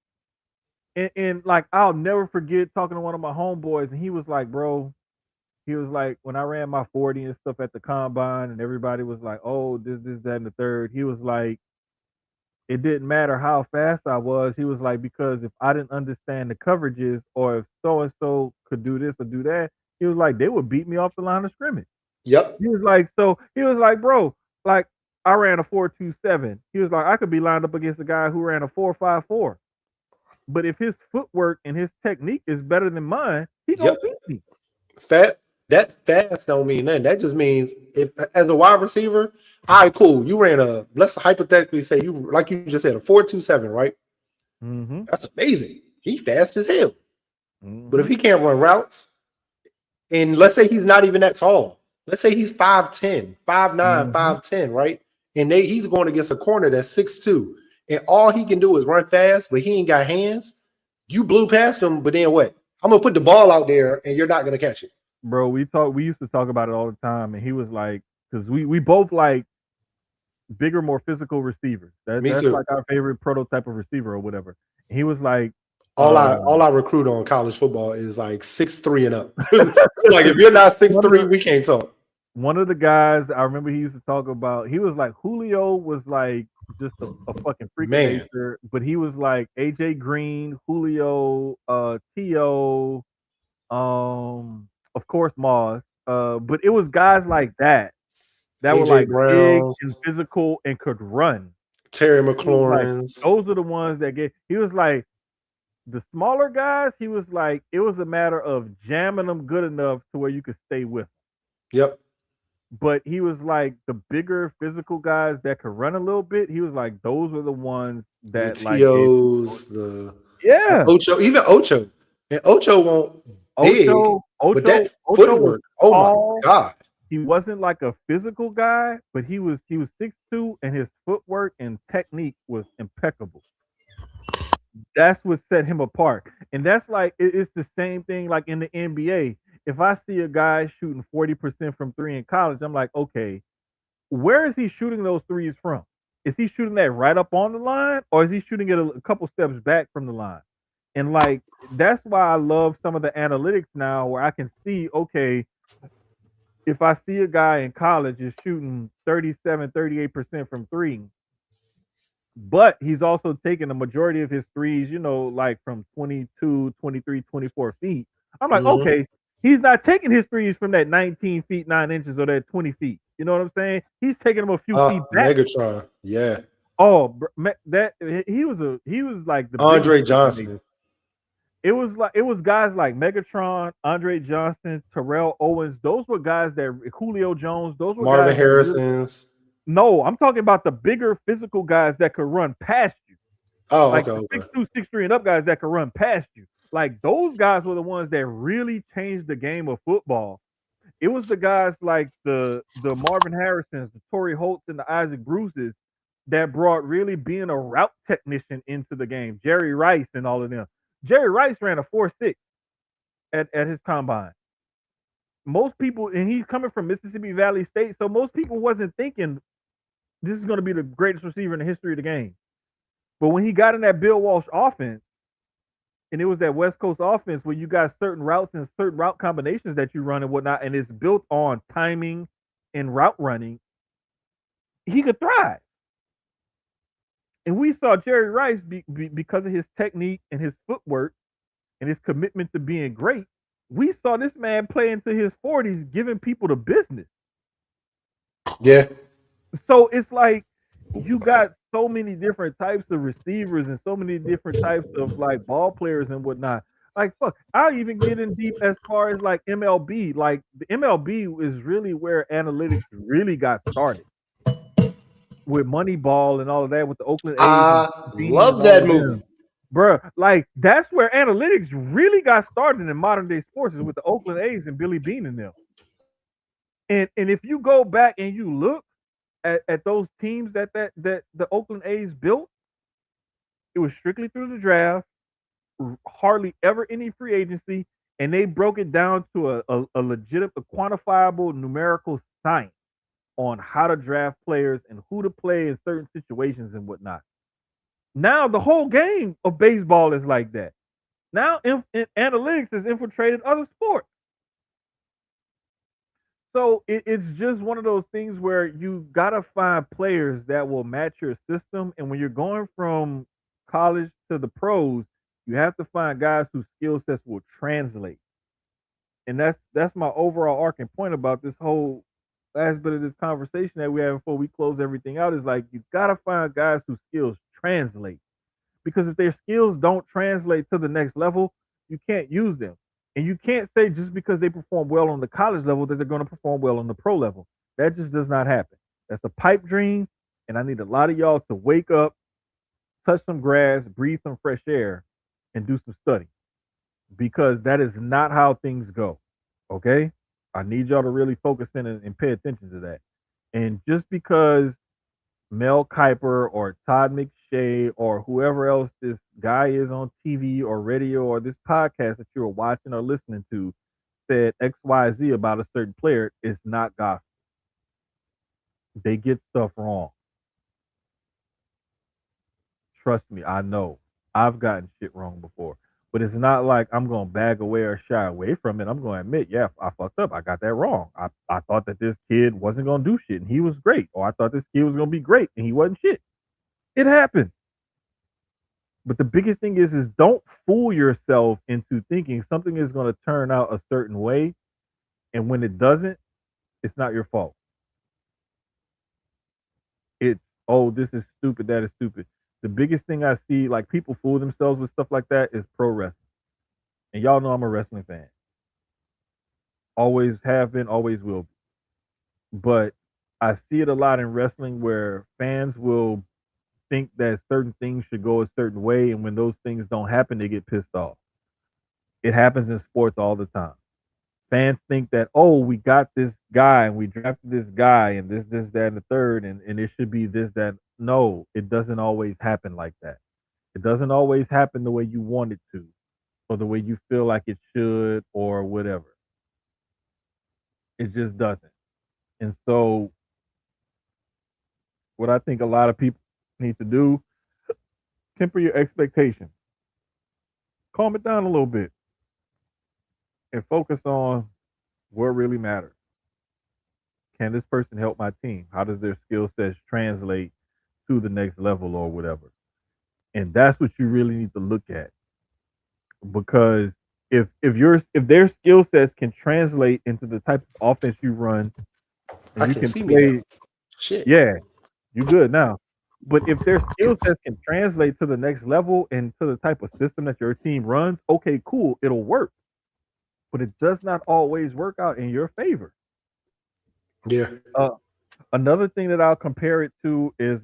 And like I'll never forget talking to one of my homeboys, and he was like, "Bro, he was like, when I ran my 40 and stuff at the combine, and everybody was like, oh, this, that, and the third. He was like, it didn't matter how fast I was. He was like, because if I didn't understand the coverages or if so and so could do this or do that, he was like, they would beat me off the line of scrimmage. Yep. He was like, so he was like, bro, like I ran a 4.27. He was like, I could be lined up against a guy who ran a 4.54. But if his footwork and his technique is better than mine, he gonna Yep. beat me. Fat that fast don't mean nothing. That just means if as a wide receiver, all right, cool. You ran a let's hypothetically say you like you just said a 4.27, right? Mm-hmm. That's amazing. He fast as hell. But if Mm-hmm. he can't run routes, and let's say he's not even that tall. Let's say he's 5'10, 5'9, Mm-hmm. 5'10, right? And he's going against a corner that's 6'2. And all he can do is run fast, but he ain't got hands. You blew past him, but then what? I'm gonna put the ball out there and you're not gonna catch it. Bro, we used to talk about it all the time, and he was like, because we both like bigger, more physical receivers. Me That's too. like our favorite prototype of receiver or whatever. And he was like, All I recruit on college football is like 6'3" and up. Like if you're not six one of three, the we can't talk. one of the guys I remember he used to talk about. He was like Julio was like just a fucking freak of Man, nature, but he was like AJ Green, Julio, T.O., of course Moss. But it was guys like that were AJ like big Browns, and physical and could run. Terry He was like, McLaurin's. those are the ones that get. He was like, the smaller guys. He was like, it was a matter of jamming them good enough to where you could stay with. Yep. But he was like the bigger physical guys that could run a little bit. He was like, those were the ones The that like gave people. TOs, the Yeah, Ocho, even Ocho. And Ocho won't big, but that Ocho was footwork, oh my tall. God. He wasn't like a physical guy, but he was 6'2", and his footwork and technique was impeccable. That's what set him apart. And that's like it's the same thing like in the NBA. If I see a guy shooting 40% from three in college, I'm like, okay, where is he shooting those threes from? Is he shooting that right up on the line, or is he shooting it a couple steps back from the line? And like that's why I love some of the analytics now where I can see, okay, if I see a guy in college is shooting 37, 38% from three, but he's also taking the majority of his threes, like from 22, 23, 24 feet. I'm like, Mhm. okay, he's not taking his threes from that 19 feet, 9 inches or that 20 feet. You know what I'm saying? He's taking them a few feet back. Megatron. Yeah. Oh, that he was like the biggest Andre freak of nature. Johnson. It was guys like Megatron, Andre Johnson, Terrell Owens. Those were guys that Julio Jones. Those were Marvin guys that really. Harrison's. No, I'm talking about the bigger physical guys that could run past you. Oh, Like okay, the okay. 6'2", 6'3", and up guys that could run past you. Like those guys were the ones that really changed the game of football. It was the guys like the Marvin Harrisons, the Torrey Holtz, and the Isaac Bruces that brought really being a route technician into the game. Jerry Rice and all of them. Jerry Rice ran a 4.6 at his combine. Most people, and he's coming from Mississippi Valley State, so most people wasn't thinking this is going to be the greatest receiver in the history of the game. But when he got in that Bill Walsh offense, and it was that West Coast offense where you got certain routes and certain route combinations that you run and whatnot, and it's built on timing and route running, he could thrive. And we saw Jerry Rice because of his technique and his footwork and his commitment to being great. We saw this man play into his 40s, giving people the business. Yeah. So it's like you got so many different types of receivers and so many different types of like ball players and whatnot. Like fuck, I'll even get in deep as far as like MLB. Like the MLB is really where analytics really got started with Moneyball and all of that with the Oakland A's and I Bean and love all that of movie. them. Bruh, like that's where analytics really got started in modern day sports is with the Oakland A's and Billy Bean and them. And if you go back and you look at those teams that the Oakland A's built, it was strictly through the draft, hardly ever any free agency, and they broke it down to a legitimate, a quantifiable numerical science on how to draft players and who to play in certain situations and whatnot. Now the whole game of baseball is like that. Now analytics has infiltrated other sports. So it's just one of those things where you gotta find players that will match your system. And when you're going from college to the pros, you have to find guys whose skill sets will translate. And that's my overall arcing point about this whole last bit of this conversation that we have before we close everything out is like you gotta find guys whose skills translate. Because if their skills don't translate to the next level, you can't use them. And you can't say just because they perform well on the college level that they're going to perform well on the pro level. That just does not happen. That's a pipe dream. And I need a lot of y'all to wake up, touch some grass, breathe some fresh air, and do some study because that is not how things go. Okay? I need y'all to really focus in and pay attention to that. And just because Mel Kiper or Todd McShay or whoever else this guy is on TV or radio or this podcast that you're watching or listening to said XYZ about a certain player is not gospel. They get stuff wrong. Trust me, I know. I've gotten shit wrong before. But it's not like I'm going to bag away or shy away from it. I'm going to admit, yeah, I fucked up. I got that wrong. I thought that this kid wasn't going to do shit and he was great. Or I thought this kid was going to be great and he wasn't shit. It happened. But the biggest thing is don't fool yourself into thinking something is going to turn out a certain way. And when it doesn't, it's not your fault. It's, oh, this is stupid. That is stupid. The biggest thing I see, like people fool themselves with stuff like that, is pro wrestling. And y'all know I'm a wrestling fan. Always have been, always will be. But I see it a lot in wrestling where fans will think that certain things should go a certain way. And when those things don't happen, they get pissed off. It happens in sports all the time. Fans think that, oh, we got this guy and we drafted this guy and this, that, and the third, and it should be this, that. No, it doesn't always happen like that. It doesn't always happen the way you want it to, or the way you feel like it should, or whatever. It just doesn't. And so, what I think a lot of people need to do, temper your expectations, calm it down a little bit, and focus on what really matters. Can this person help my team? How does their skill sets translate to the next level or whatever? And that's what you really need to look at. Because if their skill sets can translate into the type of offense you run I and you can can see me now. play, Shit. yeah, you good now. But if their skill sets can translate to the next level and to the type of system that your team runs, okay, cool, it'll work. But it does not always work out in your favor. Yeah. Uh, Another thing that I'll compare it to is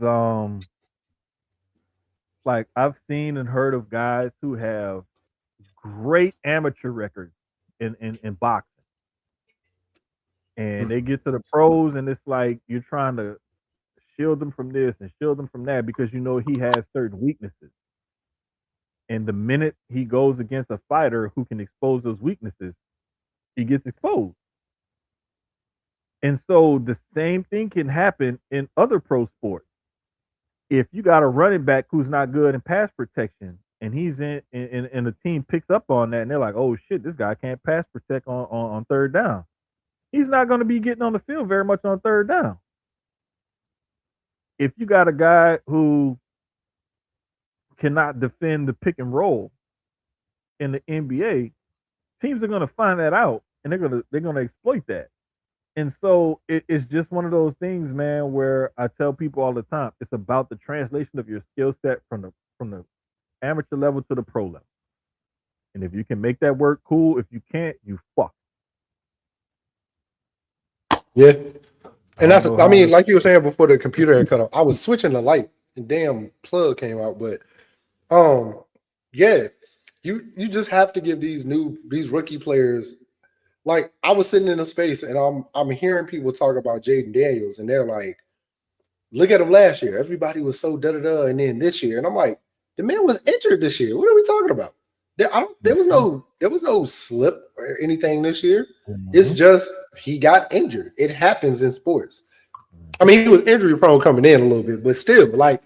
like I've seen and heard of guys who have great amateur records in boxing. And they get to the pros and it's like you're trying to shield them from this and shield them from that because you know he has certain weaknesses. And the minute he goes against a fighter who can expose those weaknesses, he gets exposed. And so the same thing can happen in other pro sports. If you got a running back who's not good in pass protection and he's and the team picks up on that and they're like, oh shit, this guy can't pass protect on third down. He's not going to be getting on the field very much on third down. If you got a guy who cannot defend the pick and roll in the NBA, teams are going to find that out and they're gonna exploit that. And so it's just one of those things, man, where I tell people all the time, it's about the translation of your skill set from the amateur level to the pro level. And if you can make that work, cool. If you can't, you fuck. Yeah. I And don't that's, know I how mean, to. like you were saying before the computer had cut off, I was switching the light and damn plug came out. But yeah, you just have to give these rookie players, like I was sitting in a space and I'm hearing people talk about Jaden Daniels and they're like, look at him last year. Everybody was so da da da, and then this year, and I'm like, the man was injured this year. What are we talking about? There was no slip or anything this year. It's Mhm. just he got injured. It happens in sports. I mean, he was injury prone coming in a little bit, but still, like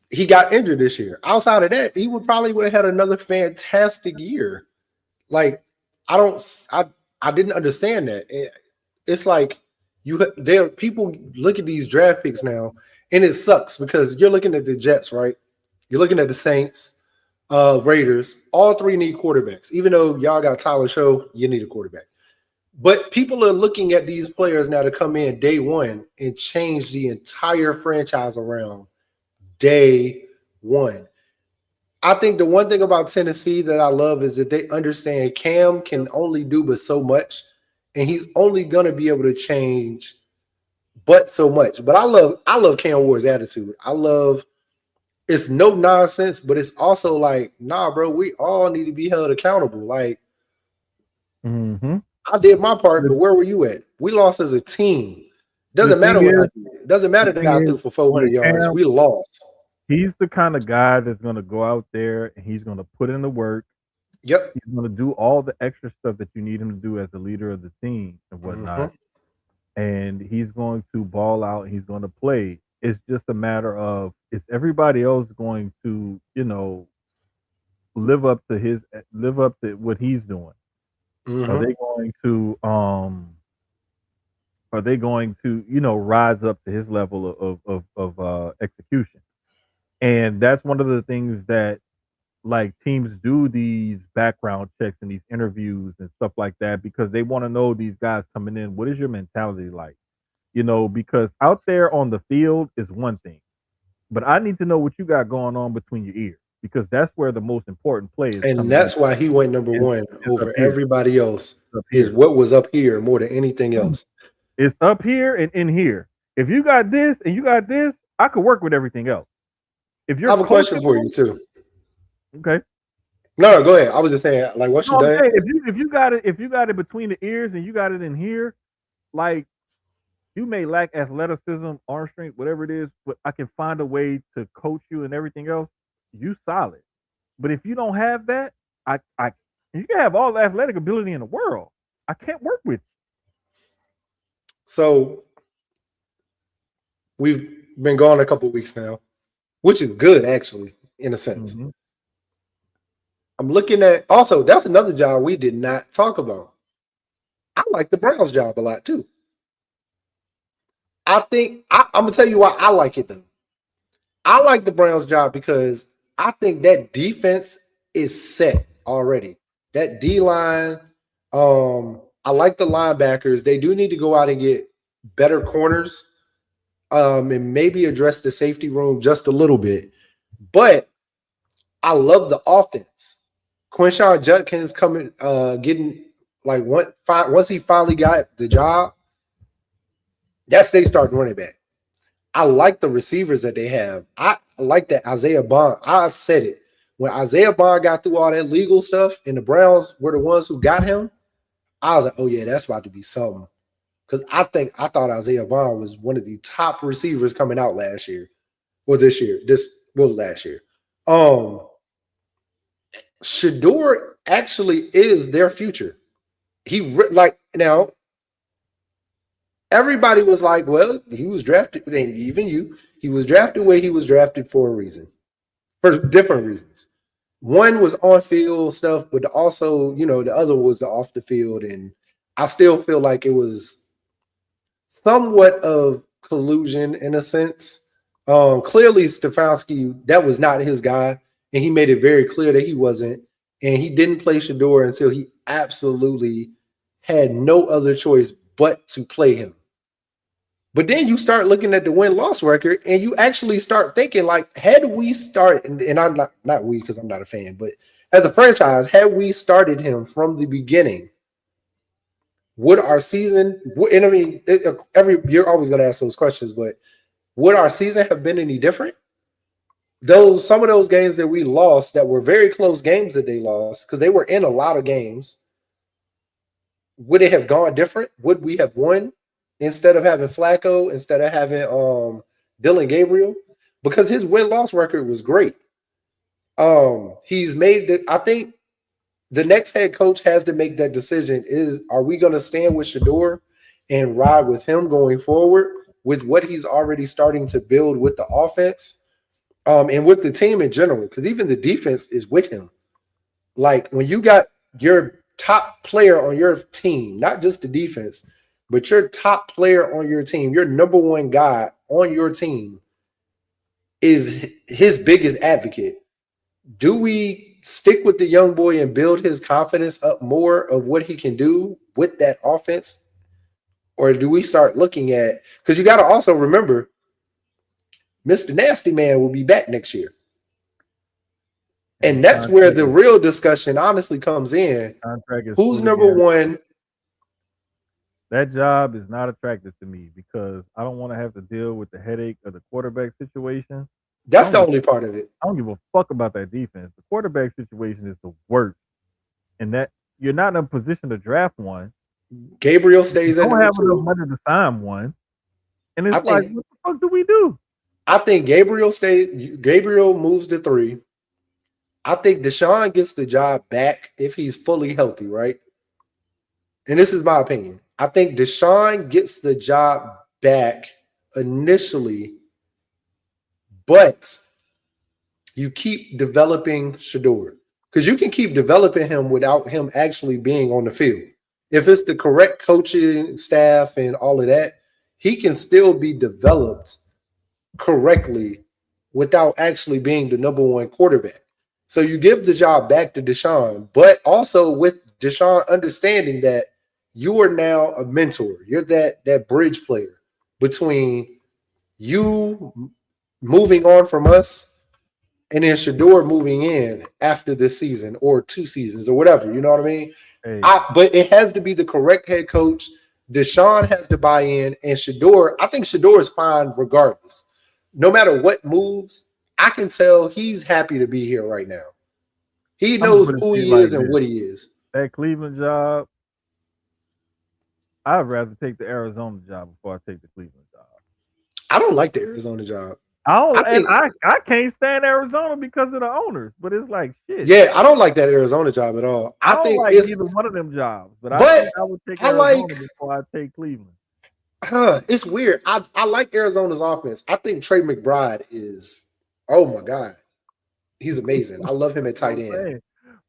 he got injured this year. Outside of that, he would have had another fantastic year. Like I don't, I didn't understand that. it's like there people look at these draft picks now, and it sucks because you're looking at the Jets, right? You're looking at the Saints, Raiders. All three need quarterbacks. Even though y'all got Tyler Show, you need a quarterback. But people are looking at these players now to come in day one and change the entire franchise around day one. I think the one thing about Tennessee that I love is that they understand Cam can only do but so much, and he's only gonna be able to change but so much. But I love Cam Ward's attitude. I love it's no nonsense, but it's also like, nah, bro, we all need to be held accountable. Like, Mm-hmm. I did my part, The, but where were you at? We lost as a team. the Doesn't thing matter what I is, did. It doesn't the matter that thing I is, threw for 400 with yards. Cam, We lost. he's the kind of guy that's going to go out there and he's going to put in the work. Yep. He's going to do all the extra stuff that you need him to do as the leader of the team and Hmm. whatnot. And he's going to ball out. He's going to play. It's just a matter of is everybody else going to, live up to what he's doing? Are Hmm. they going to rise up to his level of execution? And that's one of the things that like teams do these background checks and these interviews and stuff like that because they want to know these guys coming in. What is your mentality like? Because out there on the field is one thing, but I need to know what you got going on between your ears because that's where the most important play is And coming in. that's why he went number Is one is up over here, everybody else, up is here. what was up here more than anything else. It's up here and in here. If you got this and you got this, I could work with everything else. If I you're have a question for you coachable, too. okay. No, no, go ahead. I was just saying, like, once No, you're I'm done, saying if you got it between the ears and you got it in here, like you may lack athleticism, arm strength, whatever it is, but I can find a way to coach you and everything else. You solid. But if you don't have that, I you can have all the athletic ability in the world. I can't work with so we've been gone a couple weeks now, which is good actually, in a you. sense. Mm-hmm. I'm looking at also that's another job we did not talk about. I like the Browns job a lot too. I'm gonna tell you why I like it though. I like the Browns job because I think that defense is set already. That D line, I like the linebackers. They do need to go out and get better corners, and maybe address the safety room just a little bit. But I love the offense. Quinshawn Judkins coming, getting like once he finally got the job, that's they start running back. I like the receivers that they have. I like that Isaiah Bond. I said it when Isaiah Bond got through all that legal stuff, and the Browns were the ones who got him. I was like, oh yeah, that's about to be something. Because I thought Isaiah Bond was one of the top receivers coming out last year or this year. Last year. Um, Shador actually is their future. Like now everybody was like, well, he was drafted, and even you, he was drafted where he was drafted for a reason, for different reasons. One was on field stuff, but also, the other was the off the field. And I still feel like it was somewhat of collusion in a sense. Clearly, Stefanski, that was not his guy, and he made it very clear that he wasn't. And he didn't play Shador until he absolutely had no other choice but to play him. But then you start looking at the win-loss record, and you actually start thinking like, had we started, and I'm not we because I'm not a fan, but as a franchise, had we started him from the beginning, would our season? And I mean, every you're always going to ask those questions, but would our season have been any different? Some of those games that we lost, that were very close games that they lost, because they were in a lot of games, would it have gone different? Would we have won instead of having Flacco, instead of having Dylan Gabriel? Because his win-loss record was great. He's made it. I think the next head coach has to make that decision. Are we going to stand with Shador and ride with him going forward with what he's already starting to build with the offense, and with the team in general? Because even the defense is with him. Like when you got your top player on your team, not just the defense, but your top player on your team, your number one guy on your team, is his biggest advocate. Do we stick with the young boy and build his confidence up more of what he can do with that offense? Or do we start looking at, because you got to also remember, Mr. Nasty Man will be back next year. And his And that's where contract the is real discussion honestly comes in. contract is Who's fully number guaranteed. one? That job is not attractive to me because I don't want to have to deal with the headache of the quarterback situation. I That's don't the give only part of it. I don't give a fuck about that defense. The quarterback situation is the worst, and that you're not in a position to draft one. Gabriel You stays at don't number have enough two. money to sign one, and I it's like, think what the fuck do we do? I think Gabriel stays. Gabriel moves to three. I think Deshaun gets the job back if he's fully healthy, right? And this is my opinion. I think Deshaun gets the job back initially, but you keep developing Shador because you can keep developing him without him actually being on the field. If it's the correct coaching staff and all of that, he can still be developed correctly without actually being the number one quarterback. So you give the job back to Deshaun, but also with Deshaun understanding that you are now a mentor. You're that bridge player between you moving on from us and then Shador moving in after this season or 2 seasons or whatever. You know what I mean? Hey, But it has to be the correct head coach. Deshaun has to buy in, and Shador. I think Shador is fine regardless. No matter what moves, I can tell he's happy to be here right now. He I'm gonna knows put it who to you he like is and this: what he is. that Cleveland job, I'd rather take the Arizona job before I take the Cleveland job. I don't like the Arizona job. I I don't, and think, I can't stand Arizona because of the owners, but it's like shit. yeah, I don't like that Arizona job at all. I I don't think like it's, neither one of them jobs, but I but think I would take I like, Arizona before I take Cleveland. it's weird. I like Arizona's offense. I think Trey McBride is, oh my God, he's amazing. I love him at You know tight what I'm end. saying,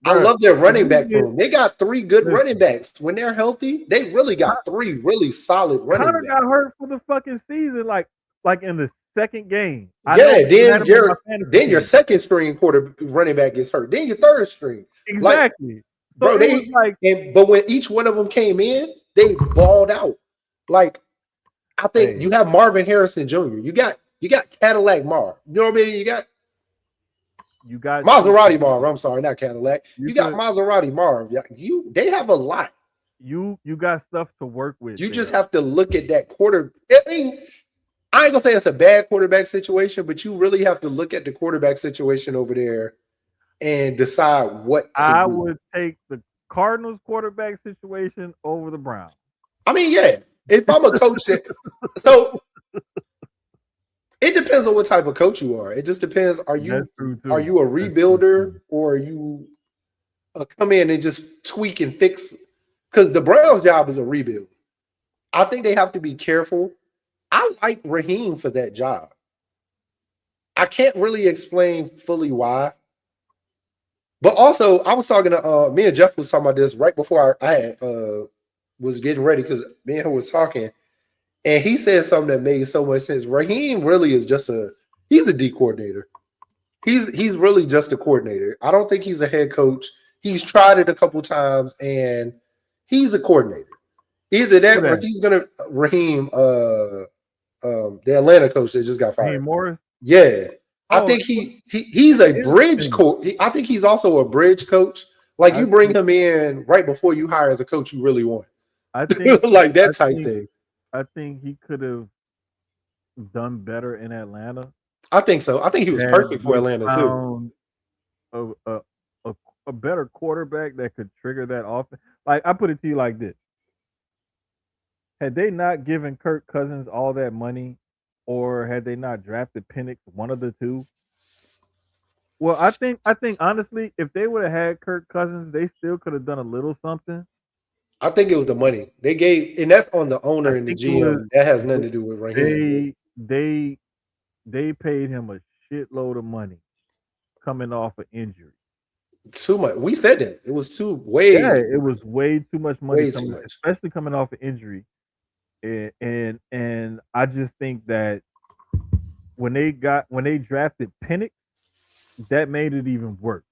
I bro? love their If running you back get room. They got three good running listen, backs. When they're healthy, they really got three really solid running Connor backs. got hurt for the fucking season, like in the second game. I know Yeah, because I had him on my fantasy then your team. second string quarter running back gets hurt. Then your third string. Like, Exactly. So bro, it was they like, and but when each one of them came in, they balled out. Like, I think hey, you have Marvin Harrison Jr. You got Cadillac Marv. You know what I mean? You got you got Maserati Marv. I'm sorry, not Cadillac. you You got could Maserati Marv. They have a lot. you got stuff to work with You just there. have to look at that quarter. I mean, I ain't gonna say it's a bad quarterback situation, but you really have to look at the quarterback situation over there and decide what to I do. would take the Cardinals quarterback situation over the Browns. I mean, yeah, if I'm a coach so it depends on what type of coach you are. It just depends. Are That's you true are too. you a That's true rebuilder too. or are you come in and just tweak and fix? Because the Browns' job is a rebuild. I think they have to be careful. I like Raheem for that job. I can't really explain fully why. But also, I was talking to me and Jeff was talking about this right before I had, was getting ready because me and him was talking, and he said something that made so much sense. Raheem really is just he's a D coordinator. He's really just a coordinator. I don't think he's a head coach. He's tried it a couple times, and he's a coordinator. Either Who that or that? he's gonna Raheem, the Atlanta coach that just got Raheem fired. Morris? Yeah, I Oh, think he's a bridge interesting. coach. I think he's also a bridge coach. Like I you bring think him in right before you hire the coach you really want, I think like I that type think thing. I think he could have done better in Atlanta I think so. I think he was had perfect for we Atlanta too. found a a, a, a better quarterback that could trigger that offense. Like I put it to you like this: had they not given Kirk Cousins all that money, or had they not drafted Penix, one of the two. Well, I think honestly, if they would have had Kirk Cousins, they still could have done a little something. I think it was the money they gave, and that's on the I owner and the think it was GM. That has nothing to do with Raheem. they they they paid him a shitload of money coming off an injury. Too much. We said that it was Yeah, it was way too much money way too coming, much. especially coming off an injury. And I just think that when they drafted Penix, that made it even worse.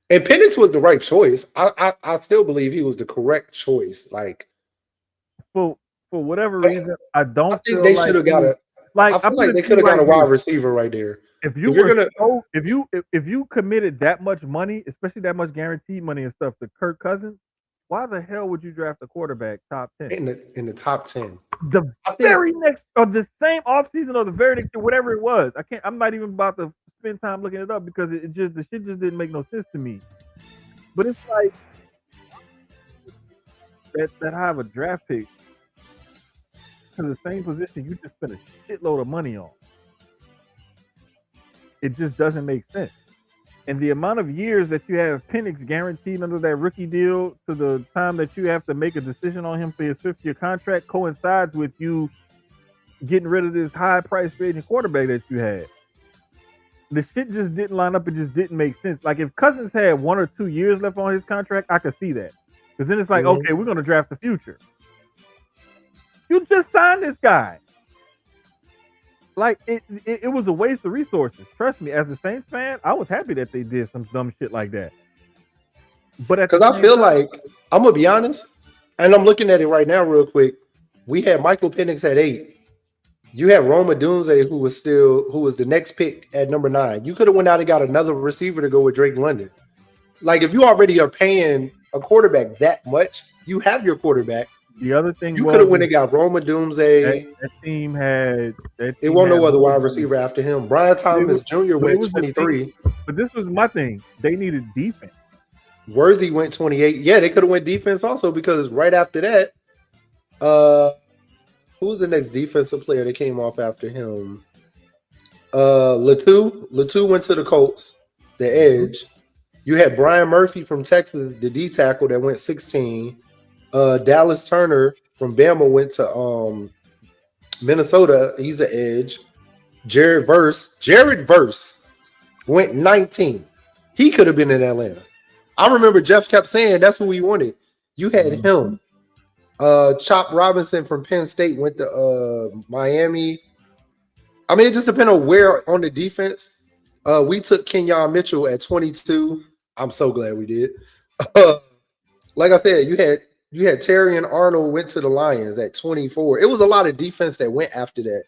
And Penix was the right choice. I still believe he was the correct choice. For for whatever But reason, I I don't think feel they like should have got he a. I like I feel put like it they to could you have got like a this. wide receiver right there. If you If you're were gonna so if you committed that much money, especially that much guaranteed money and stuff to Kirk Cousins, why the hell would you draft a quarterback top 10? in the top 10, The I think very next or the same offseason or the very next whatever it was. I'm not even about to spend time looking it up because it just the shit just didn't make no sense to me. But it's like that I have a draft pick to the same position you just spent a shitload of money on. It just doesn't make sense. And the amount of years that you have Penix guaranteed under that rookie deal to the time that you have to make a decision on him for his 5th year contract coincides with you getting rid of this high price free agent quarterback that you had. The shit just didn't line up. It just didn't make sense. Like if Cousins had 1 or 2 years left on his contract, I could see that. Because then it's like, mhm. okay, we're going to draft the future. You just signed this guy. Like it was a waste of resources. Trust me, as a Saints fan, I was happy that they did some dumb shit like that. But at the Because I same feel time, like I'm gonna be honest, and I'm looking at it right now real quick. We had Michael Penix at 8. You had Roma Dunze, who was the next pick at number 9. You could have went out and got another receiver to go with Drake London. Like if you already are paying a quarterback that much, you have your quarterback. the other thing You could have was went is and got Roma that Dunze. that It team won't had no other more wide money. receiver after him. Brian But Thomas Jr. but it went was the thing. 23. But this was my thing. They needed defense. Worthy went 28. Yeah, they could have went defense also because right after that, uh, who's the next defensive player that came off after him? Latu. Latu went to the Colts, the Mhm. edge. You had Brian Murphy from Texas, the D tackle that went 16. Dallas Turner from Bama went to Minnesota. He's an edge. Jared Verse went 19. He could have been in Atlanta. I remember Jeff kept saying that's who we wanted. You had Mhm. him. Chop Robinson from Penn State went to Miami. I mean, it just depends on where on the defense. We took Kenyon Mitchell at 22. I'm so glad we did. Uh, like I said, you had Terry and Arnold went to the Lions at 24. It was a lot of defense that went after that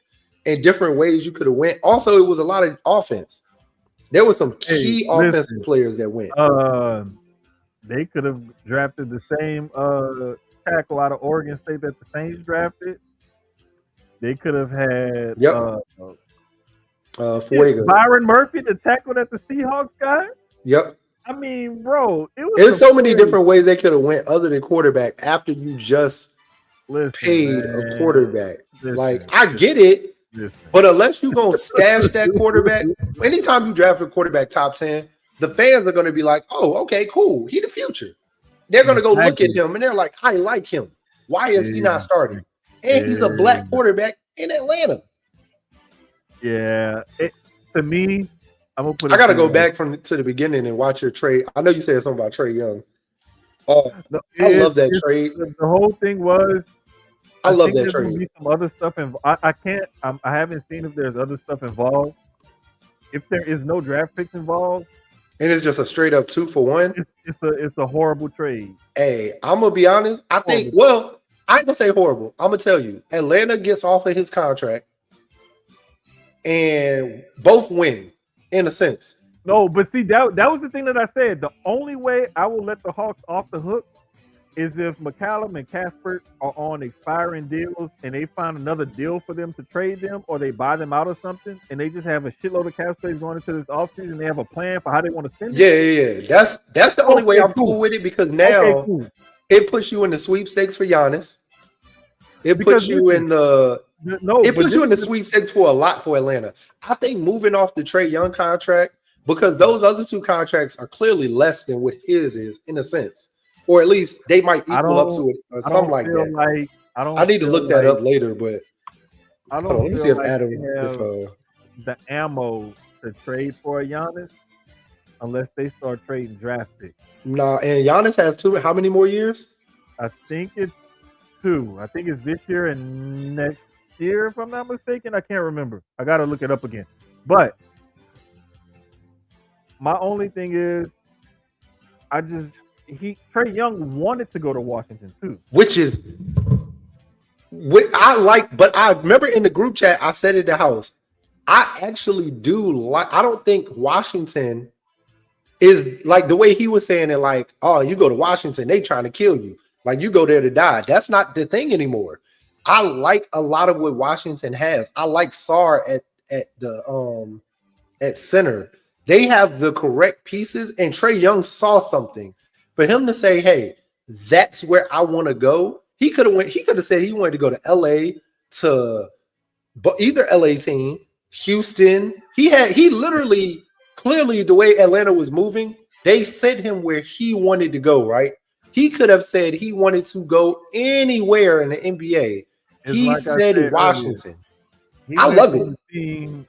in different ways you could have went. Also, it was a lot of offense. There were some Hey, key offensive listen. players that went. Uh, they could have drafted the same tackle out of Oregon State that the Saints drafted. They could have had Yep. shit, Fuega. Byron Murphy, the tackle that the Seahawks got. Yep. I mean, bro, it was There's some so many players. different ways they could have went other than quarterback after you just Listen, paid a man. quarterback. Like Listen, I get it, listen. but unless you gonna stash that quarterback, anytime you draft a quarterback top 10, the fans are gonna be like, "Oh, okay, cool. He the future." They're gonna go look at Exactly. him and they're like, "I like him. Why is he not starting?" And he's a black Exactly. quarterback in Atlanta. Yeah. To me, I'm gonna put I it to gotta you go like back from to the beginning and watch your trade. I know you said something about Trey Young. Oh, no, I love that trade. the whole thing was. I I love think that there's gonna trade. be some other stuff involved. I can't. I haven't seen if there's other stuff involved. If there is no draft picks involved, And it's just a straight up 2-for-1. it's a horrible trade. Hey, I'm gonna be honest. I think, Horrible. well, I ain't gonna say horrible. I'm gonna tell you, Atlanta gets off of his contract and both win in a sense. No, but see that was the thing that I said. The only way I will let the Hawks off the hook is if McCallum and Casper are on expiring deals and they find another deal for them to trade them or they buy them out or something and they just have a shitload of cap space going into this offseason and they have a plan for how they want to spend it. Yeah. That's the only way Okay, I'm cool. cool with it because Okay, now cool. it puts you in the sweepstakes for Giannis. It Because puts you listen, in the no, it but puts this you in is the sweepstakes for a lot for Atlanta. I think moving off the Trey Young contract because the, those other two contracts are clearly less than what his is in a sense, or at least they might I equal up don't to it or I something don't like feel that. like I need to look that up later, but I hold on, don't let me see feel if like they Adam if have the ammo to trade for a Giannis unless they start trading draft picks. nah, and Giannis has two. How many more years? I think it's two. I think it's this year and next year, if I'm not mistaken. I can't remember. I gotta look it up again. But my only thing is, I just he Trey Young wanted to go to Washington too. which is what I like. But I remember in the group chat, I said in the house, I actually do like. I don't think Washington is like the way he was saying it. Like, oh, you go to Washington, they trying to kill you. Like you go there to die. That's not the thing anymore. I like a lot of what Washington has. I like Sar at the at center. They have the correct pieces, and Trey Young saw something. For him to say, "Hey, that's where I want to go," he could have went. He could have said he wanted to go to LA to, but either LA team, Houston. He literally clearly the way Atlanta was moving, they sent him where he wanted to go. Right? He could have said he wanted to go anywhere in the NBA. It's He like I said said earlier. Washington. He I went love from it. the team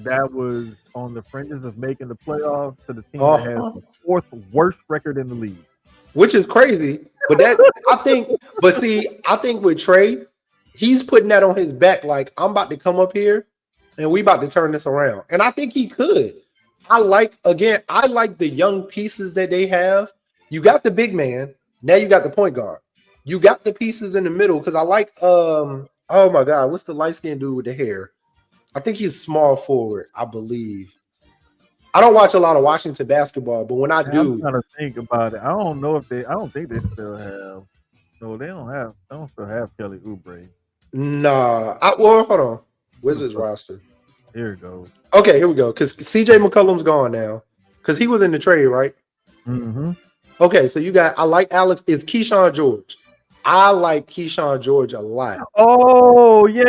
that was on the fringes of making the playoffs to the team that has Uh-huh. the fourth worst record in the league. Which is crazy. But that I think, but see, I think with Trey, he's putting that on his back. Like, I'm about to come up here and we about to turn this around. And I think he could. I like the young pieces that they have. You got the big man, now you got the point guard. You got the pieces in the middle. Cause I like oh my god, what's the light skinned dude with the hair? I think he's small forward, I believe. I don't watch a lot of Washington basketball, but when I And I'm do, trying to think about it. I don't know if they. I don't think they still have. No, they don't have. They don't still have Kelly Oubre. nah. Well, hold on. Who Where's the his fuck? roster? Here it goes. Okay, here we go. Because CJ McCollum's gone now. Because he was in the trade, right? Mm-hmm. Okay, so you got, I like Alex. It's Keyshawn George. I like Keyshawn George a lot. Oh yeah.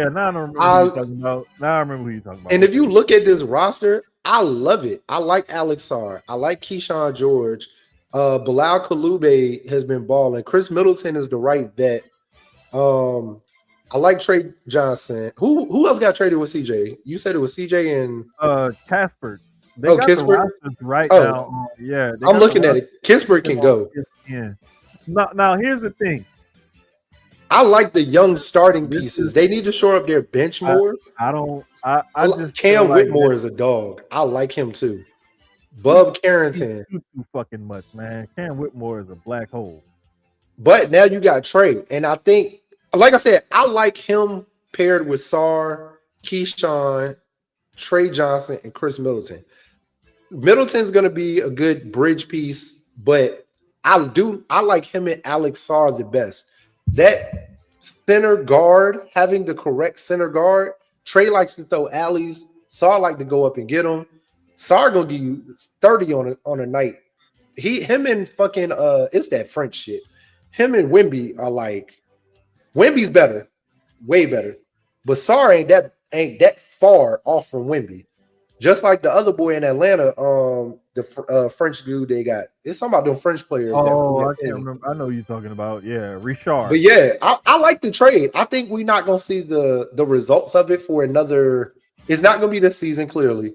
Now I don't remember who you're I talking about. Now I remember who you're talking about. And if you Okay. look at this roster, I love it. I like Alex Sarr. I like Keyshawn George. Bilal Kalube has been balling. Chris Middleton is the right bet. Um, I like Trey Johnson. Who else got traded with CJ? You said it was CJ and Casper. They oh got the Kispert. rosters right Oh, now. Yeah, they I'm got the looking at rosters it. Kispert can on go. ESPN. Now here's the thing. I like the young starting This pieces. is They need to shore up their bench I more. I don't I just feel Cam like that Whitmore is a dog. I like him too. Bub he's Carrington. too fucking much, man. Cam Whitmore is a black hole. But now you got Trey. And I think, like I said, I like him paired with Sar, Keyshawn, Trey Johnson, and Chris Middleton. Middleton's going to be a good bridge piece, but I like him and Alex Sar the best. That center guard, having the correct center guard, Trey likes to throw alleys. Sar like to go up and get them. Sar gonna give you 30 on a night. Him and fucking it's that French shit. Him and Wimby are like Wimby's better, way better. But Sar ain't that far off from Wimby. Just like the other boy in Atlanta, the French dude they got. It's something about them French players that from Oh, that I can't team. remember. I know who you're talking about. Yeah, Richard. But yeah, I like the trade. I think we're not gonna see the results of it for another. It's not gonna be this season, clearly.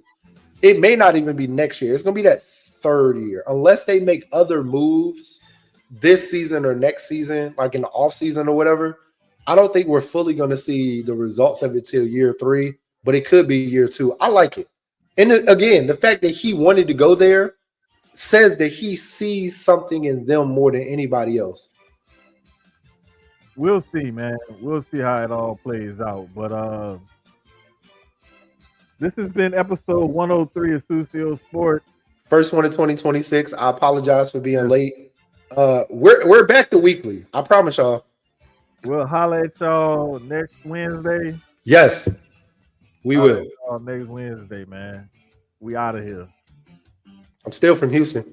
It may not even be next year. It's gonna be that third year, unless they make other moves this season or next season, like in the off season or whatever. I don't think we're fully gonna see the results of it till year 3, but it could be year 2. I like it. And again, the fact that he wanted to go there says that he sees something in them more than anybody else. We'll see, man. We'll see how it all plays out. But this has been episode 103 of Sucio Sports. First one in 2026. I apologize for being Yes. late. We're back to weekly. I promise y'all. We'll holler at y'all next Wednesday. Yes, we Holler will. at y'all next Wednesday, man. We out of here. I'm still from Houston.